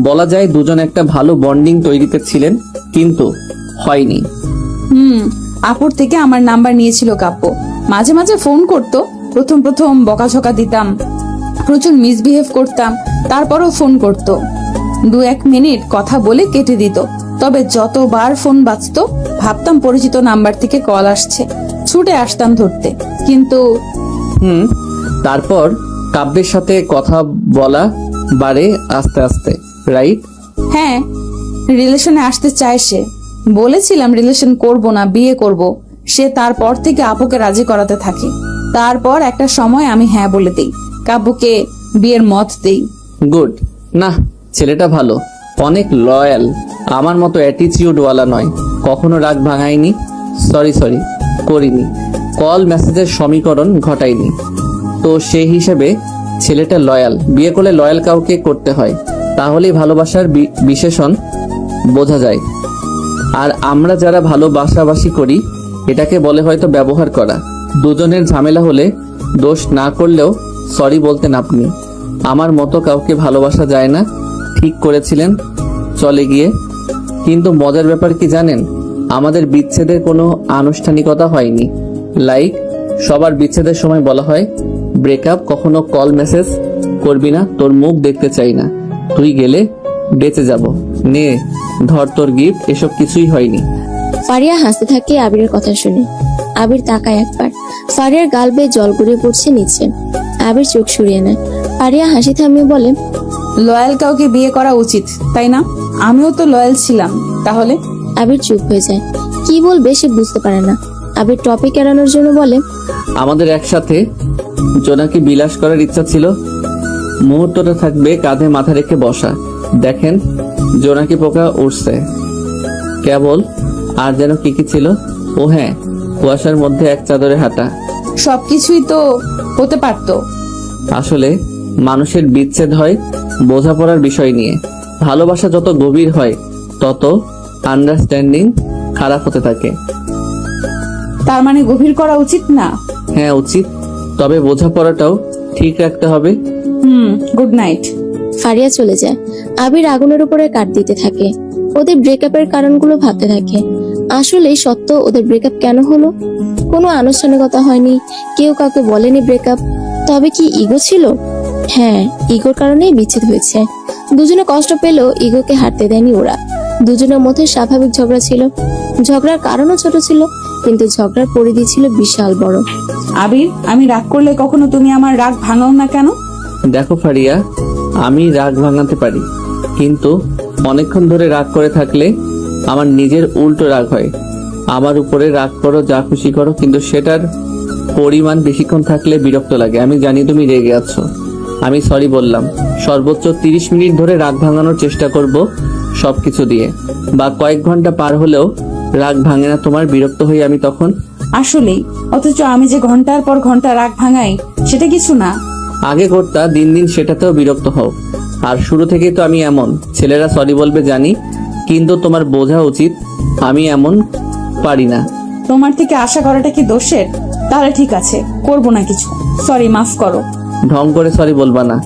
বলা যায় দুজন একটা ভালো বন্ডিং তৈরিতে ছিলেন, কিন্তু হয়নি। আপুর থেকে আমার নাম্বার নিয়েছিল কাব্য, মাঝে মাঝে ফোন করতো। প্রথম প্রথম বকাঝকা দিতাম, প্রচুর মিসবিহেভ করতাম, তারপরও ফোন করতো। 2-1 মিনিট কথা বলে কেটে দিত। তবে যতবার ফোন বাজতো ভাবতাম পরিচিত নাম্বার থেকে কল আসছে, ছুটে আসতাম ধরতে। কিন্তু তারপর কাব্যের সাথে কথা বলা বাড়ে আস্তে আস্তে, রাইট? হ্যাঁ, রিলেশনে আসতে চায় সে। বলেছিলাম রিলেশন করব না, বিয়ে করব। সে তারপর থেকে আপুকে রাজি করাতে থাকে। তারপর একটা সময় আমি হ্যাঁ বলে দেই, কাব্যকে বিয়ের মত দেই। গুড। না, ছেলেটা ভালো, অনেক লয়াল, আমার মতো অ্যাটিটিউডওয়ালা নয়, কখনো রাগ ভাঙায়নি, সরি করিনি, কল মেসেজের সমীকরণ ঘটায়নি। তো সেই হিসেবে ছেলেটা লয়াল। বিয়ে করলে লয়াল কাউকে করতে হয়, তাহলেই ভালোবাসার বিশেষণ বোঝা যায়। আর আমরা যারা ভালোবাসাবাসি করি, এটাকে বলে হয়তো ব্যবহার করা। দুজনের ঝামেলা হলে দোষ না করলেও সরি বলতেন আপনি। আমার মতো কাউকে ভালোবাসা যায় না, ঠিক করেছিলেন চলে গিয়ে। কিন্তু মজার ব্যাপার কি জানেন, আমাদের বিচ্ছেদের কোনো আনুষ্ঠানিকতা হয়নি। লাইক সবার বিচ্ছেদের সময় বলা হয় ব্রেকআপ, কখনো কল মেসেজ করবি না, তোর মুখ দেখতে চাই না, তুই গেলে বেঁচে যাব, নে ধর তোর গিফট, এসব কিছুই হয়নি। ফারিয়া হাসতে থাকে আবিরের কথা শুনে। আবির তাকায় একবার, ফারিয়ার গাল বেয়ে জল গড়িয়ে পড়ছে নিচে। আবির চোখ সরিয়ে নেয়। ফারিয়া হাসি থামিয়ে বলে, লয়াল কাউকে বিয়ে করা উচিত, তাই না? আমিও তো লয়াল ছিলাম। তাহলে? আবির চুপ হয়ে যায়, কি বলবে সে বুঝতে পারে না। আবির টপিক এড়ানোর জন্য বলে, আমাদের একসাথে জোনাকি বিলাস করার ইচ্ছা ছিল, মুহূর্তটা থাকবে কাঁধে মাথা রেখে বসা। দেখেন জোনাকি পোকা উঠছে কেবল, আর যেন কি কি ছিল, ও হ্যাঁ, কুয়াশার মধ্যে এক চাদরে হাঁটা। সবকিছুই তো হতে পারতো। আসলে মানুষের বিচ্ছেদ হয় বোঝাপড়ার বিষয় নিয়ে। ভালোবাসা যত গভীর হয় তত আন্ডারস্ট্যান্ডিং খারাপ হতে থাকে। তার মানে গভীর করা উচিত না? হ্যাঁ উচিত, তবে বোঝাপড়াটাও ঠিক রাখতে হবে। Good night. ফারিয়া চলে যায়। আবির আগুনের উপরে কাঠ দিতে থাকে। ওদের ব্রেকআপের কারণগুলো ভাবতে থাকে। আসলে সত্য, ওদের ব্রেকআপ কেন হলো? কোনো আনুষ্ঠানিকতা হয়নি, কেউ কাউকে বলেনি ব্রেকআপ। তবে কি ইগো ছিল? হ্যাঁ, ইগোর কারণেই বিচ্ছেদ হয়েছে। দুজনে কষ্ট পেলেও ইগোকে হারতে দেয়নি ওরা। দুজনের মধ্যে স্বাভাবিক ঝগড়া ছিল, ঝগড়ার কারণও ছোট ছিল, কিন্তু ঝগড়ার পরিধি ছিল বিশাল বড়। আবির, আমি রাগ করলে কখনো তুমি আমার রাগ ভাঙাও না কেন? দেখো ফারিয়া, আমি রাগ ভাঙাতে পারি, কিন্তু অনেকক্ষণ ধরে রাগ করে থাকলে আমার নিজের উল্টো রাগ হয়। আমার উপরে রাগ করো, যা খুশি করো, কিন্তু সেটার পরিমাণ বেশিক্ষণ থাকলে বিরক্ত লাগে। আমি জানি তুমি রেগে আছো, আমি সরি বললাম। সর্বোচ্চ 30 মিনিট ধরে রাগ ভাঙানোর চেষ্টা করব সবকিছু দিয়ে, বা কয়েক ঘন্টা পার হলেও রাগ ভাঙে না তোমার, বিরক্ত হই আমি তখন। আসলেই, অথচ আমি যে ঘন্টার পর ঘন্টা রাগ ভাঙাই, সেটা কিছু না। আগে করতা, দিন দিন সেটাতেও বিরক্ত হও। আর শুরু থেকেই তো আমি এমন। ছেলেরা সরি বলবে জানি, কিন্তু তোমার বোঝা উচিত আমি এমন পারি না। তোমার থেকে আশা করাটা কি দোষের? তাহলে ঠিক আছে, করব না কিছু। সরি, মাফ করো। ঢং করে সরি বলবা না,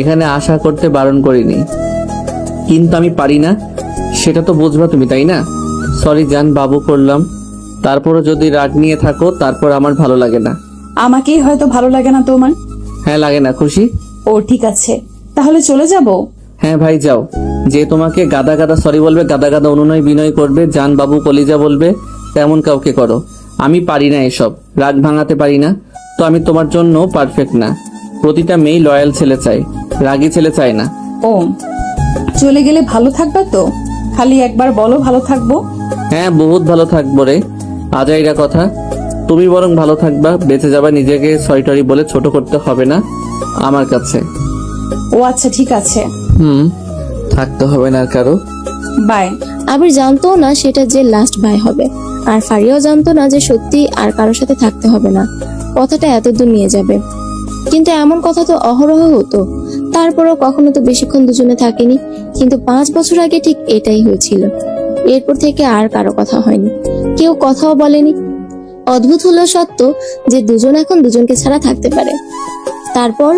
এখানে আশা করতে বারণ করিনি, কিন্তু আমি পারি না সেটা তো বুঝবা তুমি, তাই না? সরি জান, বাবু করলাম। তারপরও যদি রাগ নিয়ে থাকো, তারপর আমার ভালো লাগে না। আমাকেই হয়তো ভালো লাগে না তোমার। হ্যাঁ লাগে না, খুশি? ও ঠিক আছে, তাহলে চলে যাব। হ্যাঁ ভাই যাও। যে তোমাকে গাদা গাদা সরি বলবে, গাদা গাদা অনুনয় বিনয় করবে, জান বাবু কলিজা বলবে, তেমন কাউকে করো। আমি পারি না এসব, রাগ ভাঙাতে পারি না। তো আমি তোমার জন্য পারফেক্ট না। প্রতিটা মেয়ে লয়াল ছেলে চায়, রাগী ছেলে চায় না। ও, চলে গেলে ভালো থাকবা তো? খালি একবার বলো ভালো থাকবো। হ্যাঁ বহুত ভালো থাকবো রে, আজাইরা কথা। তুমি বরং ভালো থাকবা, বেঁচে যাবা, নিজেকে সরি বলে ছোট করতে হবে না আমার কাছে। ও আচ্ছা ঠিক আছে। থাকতে হবে না আর কারো। বাই। আবির জানতো না সেটা যে লাস্ট বাই হবে, আর ফারিয়াও জানতো না যে সত্যি আর কারোর সাথে থাকতে হবে না কথাটা এত দূর নিয়ে যাবে। কিন্তু এমন কথা তো অহরহ হতো, তারপরও কখনো তো বেশিক্ষণ দুজনে থাকেনি। কিন্তু 5 বছর আগে ঠিক এটাই হয়েছিল। এরপর থেকে আর কারো কথা হয়নি, কেউ কথাও বলেনি। অদ্ভুত হলো সত্য যে দুজন এখন দুজনকে ছাড়া থাকতে পারে। তারপর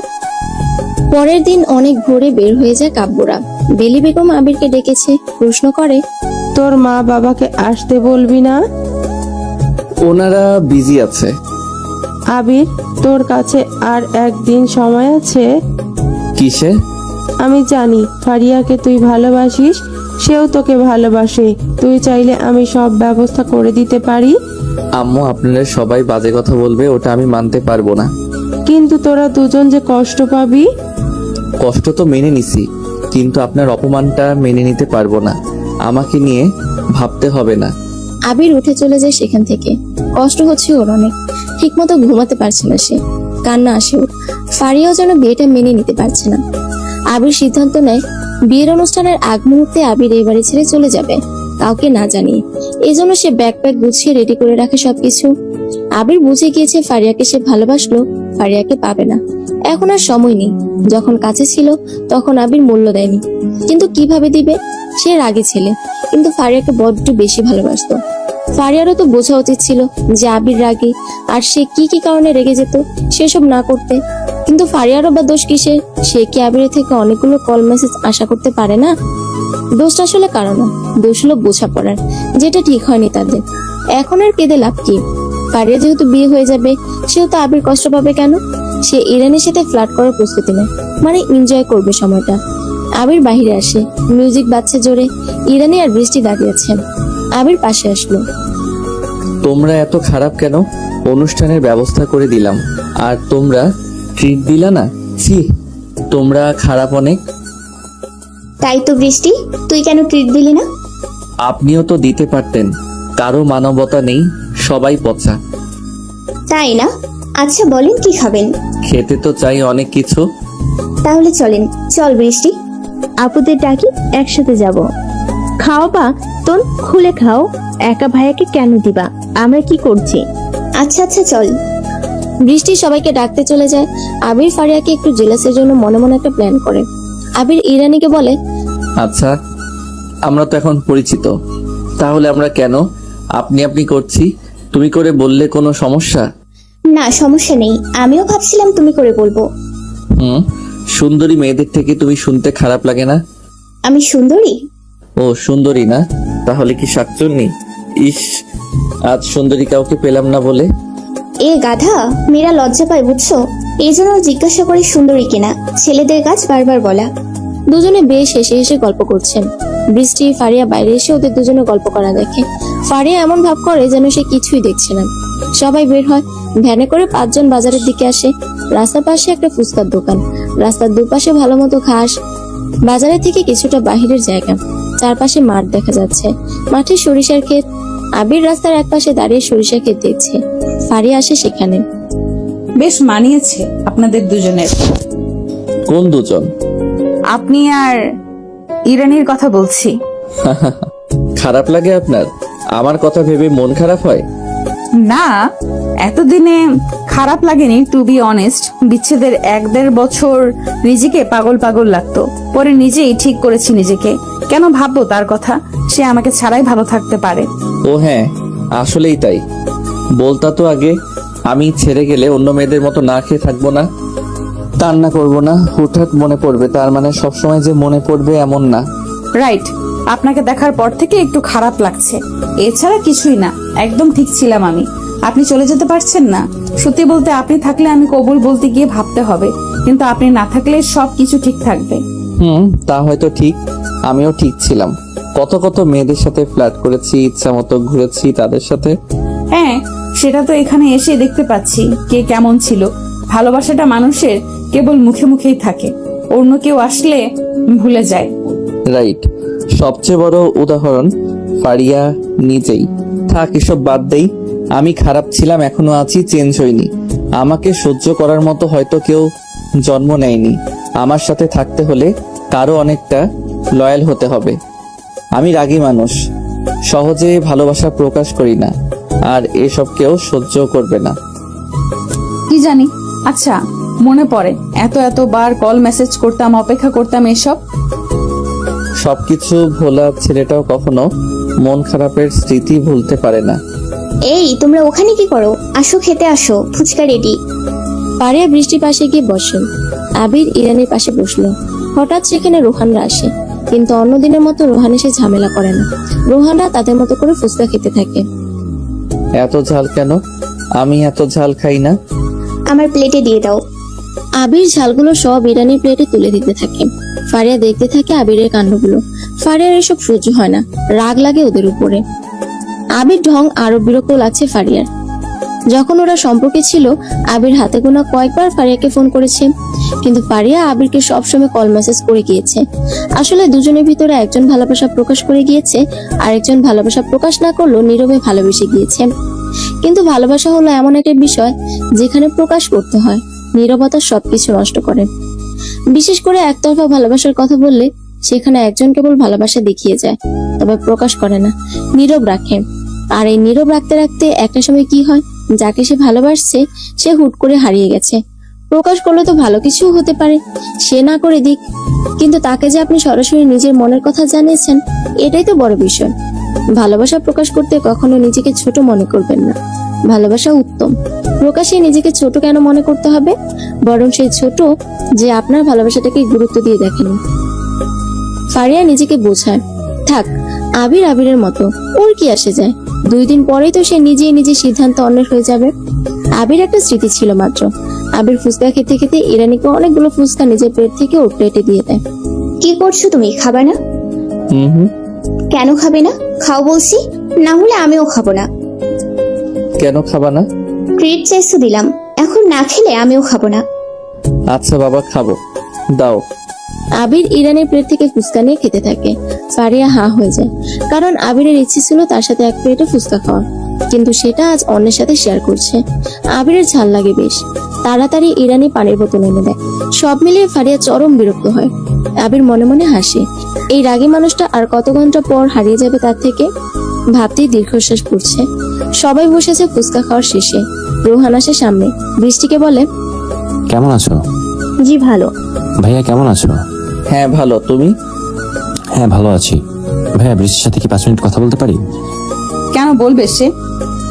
পরের দিন অনেক ভোরে বের হয়ে যায় কাব্যরা। বেলি বেগম আবিরকে ডেকেছে, প্রশ্ন করে, তোর মা বাবাকে আসতে বলবি না? ওনারা বিজি আছে। আবির, তোর কাছে আর একদিন সময় আছে? কিসে? আমি জানি ফারিয়াকে তুই ভালোবাসিস, সেও তোকে ভালোবাসে। তুই চাইলে আমি সব ব্যবস্থা করে দিতে পারি। আম্মু, আপনারা সবাই বাজে কথা বলবে, ওটা আমি মানতে পারবো না। কিন্তু তোরা দুজন যে কষ্ট পাবি। কষ্ট তো মেনে নিছি, কিন্তু আপনার অপমানটা মেনে নিতে পারবো না। আমাকে নিয়ে ভাবতে হবে না। আবির উঠে চলে যায় সেখান থেকে। কষ্ট হচ্ছে ওর অনেক, ঠিকমতো ঘুমাতে পারছে না সে, কান্না আসে ওর। ফারিয়াও যেন বিয়েটা মেনে নিতে পারছে না। আবির সিদ্ধান্ত নেয় বিয়ের অনুষ্ঠানের আগ মুহূর্তে আবির এই বাড়ি ছেড়ে চলে যাবে, কাউকে না জানিয়ে। এই জন্য সে ব্যাকপ্যাক গুছিয়ে রেডি করে রাখে সবকিছু। আবির বুঝে গিয়েছে ফারিয়াকে সে ভালোবাসলো, ফারিয়াকে পাবে না। এখন আর সময় নেই। যখন কাছে ছিল তখন আবির মূল্য দেয়নি, কিন্তু কিভাবে দিবে? সে রাগী ছেলে, কিন্তু ফারিয়াকে বড্ড বেশি ভালোবাসতো। ফারিয়ারও তো বোঝা উচিত ছিল যে আবির রাগী, আর সে কি কি কারণে রেগে যেত সেসব না করতে। কিন্তু ফারিয়ারও বা দোষ কিসে? সে কি আবিরের থেকে অনেকগুলো কল মেসেজ আশা করতে পারে না? দোষটা আসলে কারণ না, দোষ হলো বোঝাপড়ার, যেটা ঠিক হয়নি তাদের। এখন আর কেঁদে লাভ কি? ফারিয়া যেহেতু বিয়ে হয়ে যাবে, সেহেতু আবির কষ্ট পাবে কেন? সে ইরানের সাথে ফ্লার্ট করার প্রস্তুতি নেয়, মানে এনজয় করবে সময়টা। আবির বাহিরে আসে, মিউজিক বাজছে জোরে। ইরানি আর বৃষ্টি দাঁড়িয়ে আছে। আবির পাশে আসলো। তোমরা এত খারাপ কেন? অনুষ্ঠানের ব্যবস্থা করে দিলাম আর তোমরা ট্রিট দিলা না। ছি, তোমরা খারাপ অনেক। তাই তো বৃষ্টি, তুই কেন ট্রিট দিলি না? আপনিও তো দিতে পারতেন। কারো মানবতা নেই, সবাই পচা। তাই না? আচ্ছা বলেন কি খাবেন? খেতে তো চাই অনেক কিছু। তাহলে চলেন, চল বৃষ্টি। আপুদের ডাকি, একসাথে যাব। খাও বা তোন খুলে খাও, একা ভাইয়াকে কেন দিবা? আমরা কি করছি? আচ্ছা আচ্ছা চল। বৃষ্টি সবাইকে ডাকতে চলে যায়। আবির ফারিয়াকে একটু জেলাসের জন্য মনে মনে একটা প্ল্যান করে। আবির ইরানিকে বলে, আচ্ছা, আমরা তো এখন পরিচিত, তাহলে আমরা কেন আপনি আপনি করছি? তুমি করে বললে কোনো সমস্যা? না সমস্যা নেই, আমিও ভাবছিলাম তুমি করে বলবো। সুন্দরী মেয়েদের থেকে তুমি শুনতে খারাপ লাগে না? আমি সুন্দরী? ও সুন্দরী না, তাহলে কি শাকচুন্নি? ইস, আজ সুন্দরী কাউকে পেলাম না বলে। এ গাধা, মেয়েরা লজ্জা পায় বুঝছো, এই জন্য জিজ্ঞাসা করে সুন্দরী কিনা। ছেলেদের কাজ বারবার বলা। দুজনে বেশ হেসে হেসে গল্প করছেন। বৃষ্টি ফারিয়া বাইরে এসে ওদের দুজনে গল্প করা দেখে। ফারিয়া এমন ভাব করে যেন সে কিছুই দেখছে না। সবাই বের হয়, ভ্যানে করে 5 জন বাজারের দিকে আসে। রাস্তার পাশে একটা ফুচকার দোকান, রাস্তার দুপাশে ভালো মতো ঘাস। বাজারের থেকে কিছুটা বাহিরের জায়গা, চারপাশে মাঠ দেখা যাচ্ছে, মাঠে সরিষার ক্ষেত। আবির রাস্তার একপাশে দাঁড়িয়ে সরিষা ক্ষেত দেখছে। ফারিয়া আসে সেখানে। বেশ মানিয়েছে আপনাদের দুজনের। কোন দুজন? আপনি আর ইরানির কথা বলছি। খারাপ লাগে আপনার? আমার কথা ভেবে মন খারাপ হয়? না, এতদিনে খারাপ লাগেনি, টু বি অনেস্ট। বিচ্ছেদের 1-1.5 বছর নিজেকে পাগল পাগল লাগতো, পরে নিজেই ঠিক করেছি নিজেকে। কেন ভাববো তার কথা? সে আমাকে ছাড়াই ভালো থাকতে পারে। ও হ্যাঁ, আসলেই তাই। বলতা তো আগে, আমি ছেড়ে গেলে অন্য মেয়েদের মতো না খেয়ে থাকবো না, কান্না করবো না, হুটহাট মনে পড়বে। তার মানে সবসময় যে মনে পড়বে এমন না। রাইট, আপনাকে দেখার পর থেকে একটু খারাপ লাগছে, এছাড়া কিছুই না। একদম ঠিক ছিলাম আমি। আপনি চলে যেতে পারছেন না। সত্যি বলতে, আপনি থাকলে আমি কবুল বলতে গিয়ে ভাবতে হবে, কিন্তু আপনি না থাকলে সব কিছু ঠিক থাকবে। তা হয়তো ঠিক। আমিও ঠিক ছিলাম। কত কত মেয়েদের সাথে ফ্লার্ট করেছি, ইচ্ছা মতো ঘুরেছি তাদের সাথে। হ্যাঁ, সেটা তো এখানে এসে দেখতে পাচ্ছি কে কেমন ছিল। ভালোবাসাটা মানুষের কেবল মুখে মুখেই থাকে, অন্য কেউ আসলে ভুলে যায়। রাইট, সবচেয়ে বড় উদাহরণ ফারিয়া নিজেই। থাক, এসব বাদ দেই। আমি খারাপ ছিলাম, এখনো আছি, চেঞ্জ হইনি। আমাকে সহ্য করার মতো হয়তো কেউ জন্ম নেয়নি। আমার সাথে থাকতে হলে কারো অনেকটা লয়াল হতে হবে। আমি রাগী মানুষ, সহজে ভালোবাসা প্রকাশ করি না, আর এসব কেউ সহ্য করবে না। কি জানি। আচ্ছা, মনে পড়ে এত বার কল মেসেজ করতাম, অপেক্ষা করতাম, এসব সবকিছু ভোলা ছেলেটাও কখনো মন খারাপের স্মৃতি ভুলতে পারে না। এই তোমরা ওখানে কি করো? আসো, খেতে আসো, ফুচকা রেডি। ফারিয়া বৃষ্টির পাশে গিয়ে বসেন। আবির ইরানের পাশে বসলো। হঠাৎ সেখানে রোহানরা আসে, কিন্তু অন্যদিনের মতো রোহান এসে ঝামেলা করে না। রোহানরা তাদের মতো করে ফুচকা খেতে থাকে। এত ঝাল কেন? আমি এত ঝাল খাই না। আমার প্লেটে দিয়ে দাও। আবির ঝালগুলো সব ইরানির প্লেটে তুলে দিতে থাকে। ফারিয়া দেখতে থাকে আবিরের কাণ্ডগুলো। ফারিয়ার এসব সহ্য হয় না, রাগ লাগে ওদের উপরে। আবির ঢং আরো বিরক্ত লাগছে ফারিয়ার। যখন ওরা সম্পর্কে ছিল, আবির হাতে গোনা কয়েকবার ফারিয়াকে ফোন করেছে, কিন্তু ফারিয়া আবিরকে সবসময় কল মেসেজ করে গিয়েছে। আসলে দুজনের ভিতরে একজন ভালোবাসা প্রকাশ করে গিয়েছে, আরেকজন ভালোবাসা প্রকাশ না করলেও নীরবে ভালোবেসে গিয়েছে। কিন্তু ভালোবাসা হলো এমন একটা বিষয় যেখানে প্রকাশ করতে হয়, নীরবতা সবকিছু নষ্ট করে। বিশেষ করে একতরফা ভালোবাসার কথা বললে সেখানে একজন কেবল ভালোবাসা দেখিয়ে যায়, তবে প্রকাশ করে না, নীরব রাখে। আর এই নীরব রাখতে রাখতে একটা সময় কি হয়, যাকে সে ভালোবাসছে সে হুট করে হারিয়ে গেছে। প্রকাশ করলে তো ভালো কিছু হতে পারে, সে না করে দিক, কিন্তু তাকে যে আপনি সরাসরি নিজের মনের কথা জানিয়েছেন, এটাই তো বড় বিষয়। ভালোবাসা প্রকাশ করতে কখনো নিজেকে ছোট মনে করবেন না। ভালোবাসা উত্তম, প্রকাশে নিজেকে ছোট কেন মনে করতে হবে? বরং সেই ছোট যে আপনার ভালোবাসাটাকে গুরুত্ব দিয়ে দেখেনি। ফারিয়া নিজেকে বোঝায়, থাক, আবির আবিরের মতো, ওর কি আসে যায়? 2 দিন পরেই তো সে নিজেই নিজের সিদ্ধান্ত অন্যের হয়ে যাবে। আবির একটা স্মৃতি ছিল মাত্র। আবির ফুচকা খেতে খেতে ইরানিকে অনেকগুলো ফুচকা নিজের প্লেট থেকে ওর প্লেটে দিয়ে দেয়। কি করছো তুমি? খাবে না? হুম। কেন খাবে না? খাও বলছি, না হলে আমিও খাবো না। কেন খাবা না? ট্রিট চাইছো, দিলাম, এখন না খেলে আমিও খাবো না। আচ্ছা বাবা, খাবো, দাও। আবির ইরানের প্লেট থেকে ফুচকা নিয়ে খেতে থাকে। ফারিয়া হা হয়ে যায়, কারণ আবিরের ইচ্ছে ছিল তার সাথে এক প্লেটে ফুচকা খাওয়া, কিন্তু সেটা আজ অন্যের সাথে শেয়ার করছে। আবিরের ঝাল লাগে বেশ। তাড়াতাড়ি ইরানি পানির বোতল এনে দেয়। সব মিলিয়ে ফারিয়া চরম বিরক্ত হয়। আবির মনে মনে হাসে, এই রাগী মানুষটা আর কত ঘন্টা পর হারিয়ে যাবে তার থেকে ভাবতেই দীর্ঘশ্বাস পড়ছে। সবাই বসেছে ফুচকা খাওয়ার শেষে। রোহান আসে সামনে, বৃষ্টিকে বলে, কেমন আছো? জি ভালো। ভাইয়া কেমন আছো? হ্যাঁ ভালো, তুমি? হ্যাঁ ভালো আছি। ভাইয়া বৃষ্টির সাথে কি 5 মিনিট কথা বলতে পারি? কেন বলবে সে?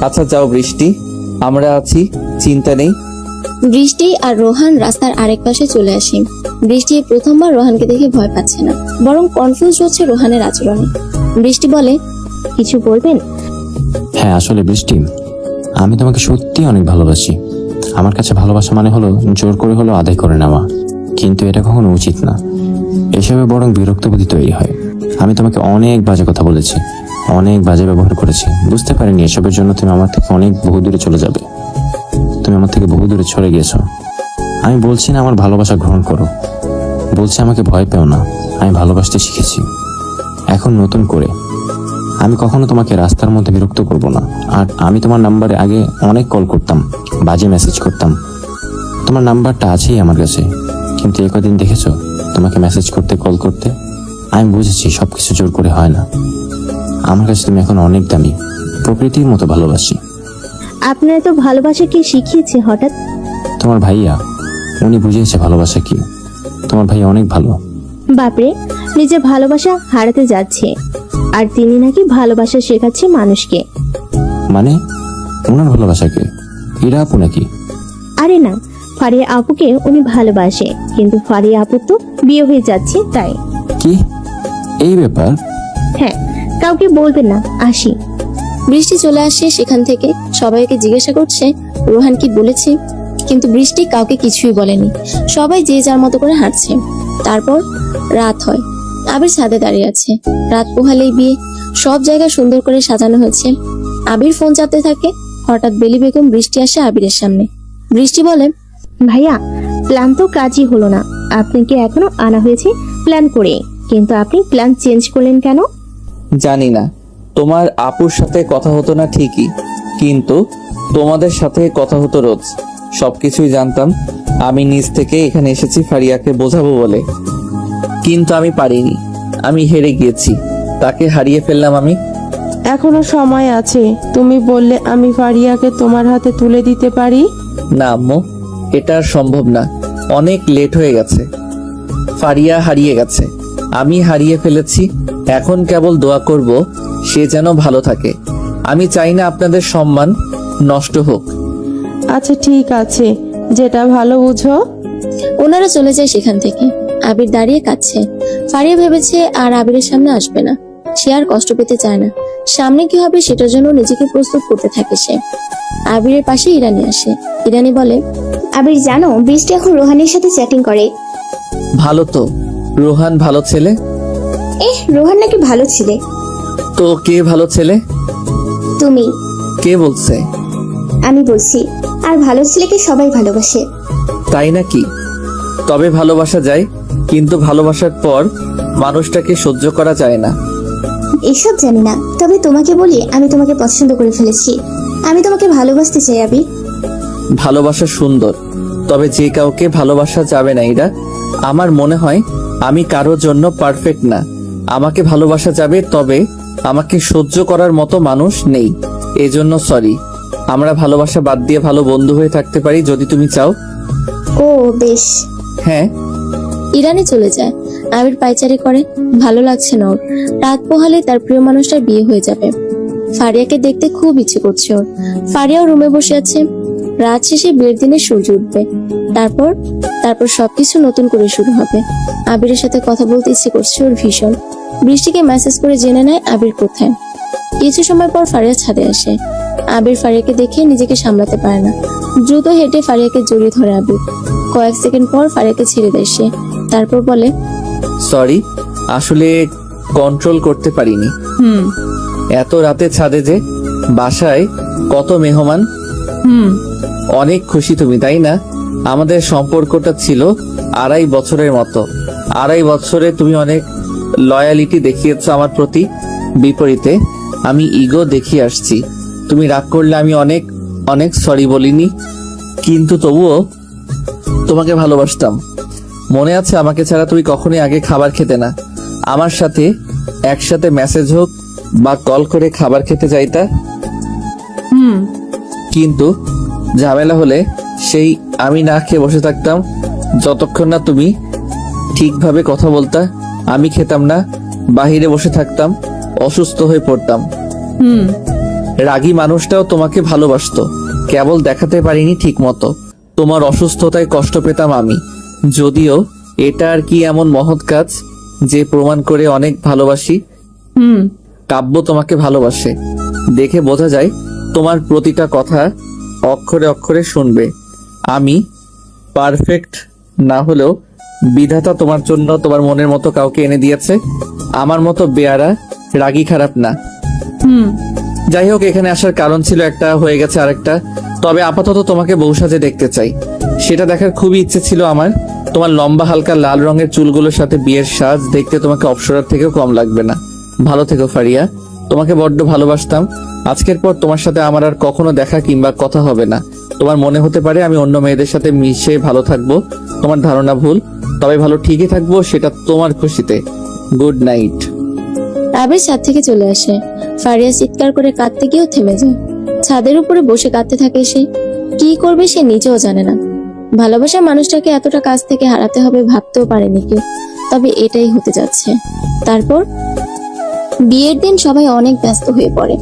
আচ্ছা যাও বৃষ্টি, আমরা আছি, চিন্তা নেই। বৃষ্টি আর রোহান রাস্তার আরেক পাশে চলে আসে। বৃষ্টি এই প্রথমবার রোহানকে দেখে ভয় পাচ্ছে না, বরং কনফিউজ হচ্ছে রোহানের আচরণে। বৃষ্টি বলে, কিছু বলবেন? হ্যাঁ আসলে বৃষ্টি, আমি তোমাকে সত্যি অনেক ভালোবাসি। আমার কাছে ভালোবাসা মানে হলো জোর করে হলো আদায় করে নেওয়া, কিন্তু এটা কখনো উচিত না। এসবে বরং বিরক্তবোধী তৈরি হয়। আমি তোমাকে অনেক বাজে কথা বলেছি, অনেক বাজে ব্যবহার করেছি। বুঝতে পারিনি এসবের জন্য তুমি আমার থেকে অনেক বহু দূরে চলে যাবে। তুমি আমার থেকে বহু দূরে চলে গিয়েছো। আমি বলছি না আমার ভালোবাসা গ্রহণ করো, বলছি আমাকে ভয় পেও না। আমি ভালোবাসতে শিখেছি এখন নতুন করে। আমি কখনো তোমাকে রাস্তার মধ্যে বিরক্ত করব না। আর আমি তোমার নাম্বারে আগে অনেক কল করতাম, বাজে মেসেজ করতাম। তোমার নাম্বারটা আছেই আমার কাছে, কিন্তু একদিন দেখেছো তোমাকে মেসেজ করতে, কল করতে। আমি বুঝেছি সবকিছু জোর করে হয় না। আমার কাছে তুমি এখন অনেক দামি, প্রকৃতির মতো ভালোবাসি। আপনার এত ভালোবাসা কি শিখিয়েছে হঠাৎ? তোমার ভাইয়া, উনি বুঝিয়েছে ভালোবাসা কি। তোমার ভাইয়া অনেক ভালো। বাপরে, নিজের ভালোবাসা হারাতে যাচ্ছে আর তিনি নাকি ভালোবাসা শেখাচ্ছে মানুষকে। মানে ওনার ভালোবাসাকে ইরা আপু নাকি? আরে না, ফারিয়া আপুকে উনি ভালোবাসে, কিন্তু ফারিয়া আপু তো বিয়ে হয়ে যাচ্ছে তাই। কি এই ব্যাপার? হ্যাঁ, কাউকে বলবেন না, আসি। বৃষ্টি চলে আসে সেখান থেকে। সবাইকে জিজ্ঞাসা করছে রোহান কি বলেছে, কিন্তু বৃষ্টি কাউকে কিছুই বলেনি। সবাই যে যার মতো করে হাঁটছে। তারপর রাত হয়। আবির ছাদে দাঁড়িয়ে আছে। রাত পোহালেই বিয়ে। সব জায়গা সুন্দর করে সাজানো হয়েছে। আবির ফোন চাপতে থাকে। হঠাৎ বেলি বেগম বৃষ্টি আসে আবিরের সামনে। বৃষ্টি বলে, ভাইয়া, প্ল্যান তো কাজই হলো না। আপনাকে এখনো আনা হয়েছে প্ল্যান করে, কিন্তু আপনি প্ল্যান চেঞ্জ করলেন কেন? জানি না, তোমার আপুর সাথে কথা হতো না ঠিকই, কিন্তু তোমাদের সাথে কথা হতো রোজ। সবকিছুই জানতাম। আমি নিজ থেকে এখানে এসেছি ফারিয়াকে বোঝাবো বলে, কিন্তু আমি পারিনি। আমি হেরে গিয়েছি, তাকে হারিয়ে ফেললাম আমি। এখনো সময় আছে, তুমি বললে আমি ফারিয়াকে তোমার হাতে তুলে দিতে পারি। না আম্মু, এটা আর সম্ভব না, অনেক লেট হয়ে গেছে। ফারিয়া হারিয়ে গেছে, আমি হারিয়ে ফেলেছি। এখন কেবল দোয়া করব সে যেন ভালো থাকে। আমি চাই না আপনাদের সম্মান নষ্ট হোক। আচ্ছা ঠিক আছে, যেটা ভালো বুঝো। ওনারা চলে যায় সেখান থেকে। আবির দাঁড়িয়ে কাঁদছে। ফারিয়া ভেবেছে আর আবিরের সামনে আসবে না। সে আর কষ্ট পেতে চায় না। সামনে কি হবে সেটার জন্য নিজেকে প্রস্তুত করতে থাকে সে। আবিরের পাশে ইরানি আসে। ইরানি বলে, আবির জানো বৃষ্টি এখন রোহানের সাথে চ্যাটিং করে। ভালো তো, রোহান ভালো ছেলে। রোহান নাকি ভালো ছেলে? তো কে ভালো ছেলে? তুমি। কে বলছে? আমি বলছি। আর ভালো ছেলেকে সবাই ভালোবাসে। তাই নাকি? তবে ভালোবাসা যায়, কিন্তু ভালোবাসার পর মানুষটাকে সহ্য করা যায় না। এসব জানি না, তবে তোমাকে বলি আমি তোমাকে পছন্দ করে ফেলেছি। আমি তোমাকে ভালোবাসতে চাই আবির। ভালোবাসা সুন্দর, তবে যে কাউকে ভালোবাসা যাবে না এরা। আমার মনে হয় আমি কারোর জন্য পারফেক্ট না। আমাকে ভালোবাসা যাবে, তবে আমাকে সহ্য করার মতো মানুষ নেই। এজন্য সরি। আমরা ভালোবাসা বাদ দিয়ে ভালো বন্ধু হয়ে থাকতে পারি যদি তুমি চাও। ও বেশ। হ্যাঁ। ইরানি চলে যায়। আবির পায়চারি করে। ভালো লাগছে না ওর। রাত পোহালে তার প্রিয় মানুষটার বিয়ে হয়ে যাবে। ফারিয়াকে দেখতে খুব ইচ্ছে করছে ওর। ফারিয়াও রুমে বসে আছে। রাত শেষে বিয়ের দিনে সূর্য উঠবে। তারপর তারপর সবকিছু নতুন করে শুরু হবে। আবিরের সাথে কথা বলতে ইচ্ছে করছে ওর ভীষণ। বৃষ্টিকে মেসেজ করে জেনে নেয় আবির কোথায়। কিছু সময় পর ফারিয়া ছাদে আসে। আবির ফারিয়াকে দেখে নিজেকে সামলাতে পারে না। দ্রুত হেঁটে ফারিয়াকে জড়িয়ে ধরে আবির। কয়েক সেকেন্ড পর ফারিয়াকে ছেড়ে দেয় সে। তারপর বলে, সরি, আসলে কন্ট্রোল করতে পারিনি। এত রাতে ছাদে যে, বাসায় কত মেহমান। অনেক খুশি তুমি, তাই না? আমাদের সম্পর্কটা ছিল 2.5 বছরের মতো। 2.5 বছরে তুমি অনেক লয়ালিটি দেখিয়েছো আমার প্রতি। বিপরীতে আমি ইগো দেখিয়ে আসছি। তুমি রাগ করলে আমি অনেক অনেক সরি বলিনি, কিন্তু তবুও তোমাকে ভালোবাসতাম। মনে আছে আমাকে ছাড়া তুমি কখনোই আগে খাবার খেতে না। আমার সাথে একসাথে মেসেজ হোক বা কল করে খাবার খেতে যাইতা। কিন্তু ঝামেলা হলে সেই আমি না খেয়ে বসে থাকতাম যতক্ষণ না তুমি ঠিকভাবে কথা বলতা। আমি খেতাম না, বাহিরে বসে থাকতাম, অসুস্থ হয়ে পড়তাম। রাগী মানুষটাও তোমাকে ভালোবাসতো, কেবল দেখাতে পারিনি ঠিক মতো। তোমার অসুস্থতায় কষ্ট পেতাম আমি। যদিও এটা আর কি এমন মহৎ কাজ যে প্রমাণ করে অনেক ভালোবাসি। কাব্য তোমাকে ভালোবাসে, দেখে বোঝা যায়। তোমার প্রতিটা কথা অক্ষরে অক্ষরে শুনবে। আমি পারফেক্ট না হলেও বিধাতা তোমার জন্য তোমার মনের মতো কাউকে এনে দিয়েছে। আমার মতো বেয়ারা, রাগী, খারাপ না। যাই হোক, এখানে আসার কারণ ছিল একটা, হয়ে গেছে আরেকটা। তবে আপাতত তোমাকে বউ সাজে দেখতে চাই। সেটা দেখার খুবই ইচ্ছে ছিল আমার। তোমার লম্বা হালকা লাল রঙের চুলগুলোর সাথে বিয়ের সাজ দেখতে তোমাকে অপ্সরার থেকেও কম লাগবে না। ভালো থেকো ফারিয়া, তোমাকে বড্ড ভালোবাসতাম। আজকের পর তোমার সাথে আমার আর কখনো দেখা কিংবা কথা হবে না। তোমার মনে হতে পারে আমি অন্য মেয়েদের সাথে মিশে ভালো থাকবো, তোমার ধারণা ভুল। তবে ভালো ঠিকই থাকবো, সেটা তোমার খুশিতে। Good night. আবির ছাদ থেকে চলে আসে। ফারিয়া চিৎকার করে কাঁদতে গিয়েও থেমে যায়। ছাদের উপরে বসে কাঁদতে থাকে সে। কি করবে সে নিজেও জানে না। ভালোবাসা মানুষটাকে এতটা কাছ থেকে হারাতে হবে ভাবতেও পারেনি কেউ। তবে এটাই হতে যাচ্ছে। তারপর বিয়ের দিন সবাই অনেক ব্যস্ত হয়ে পড়ে।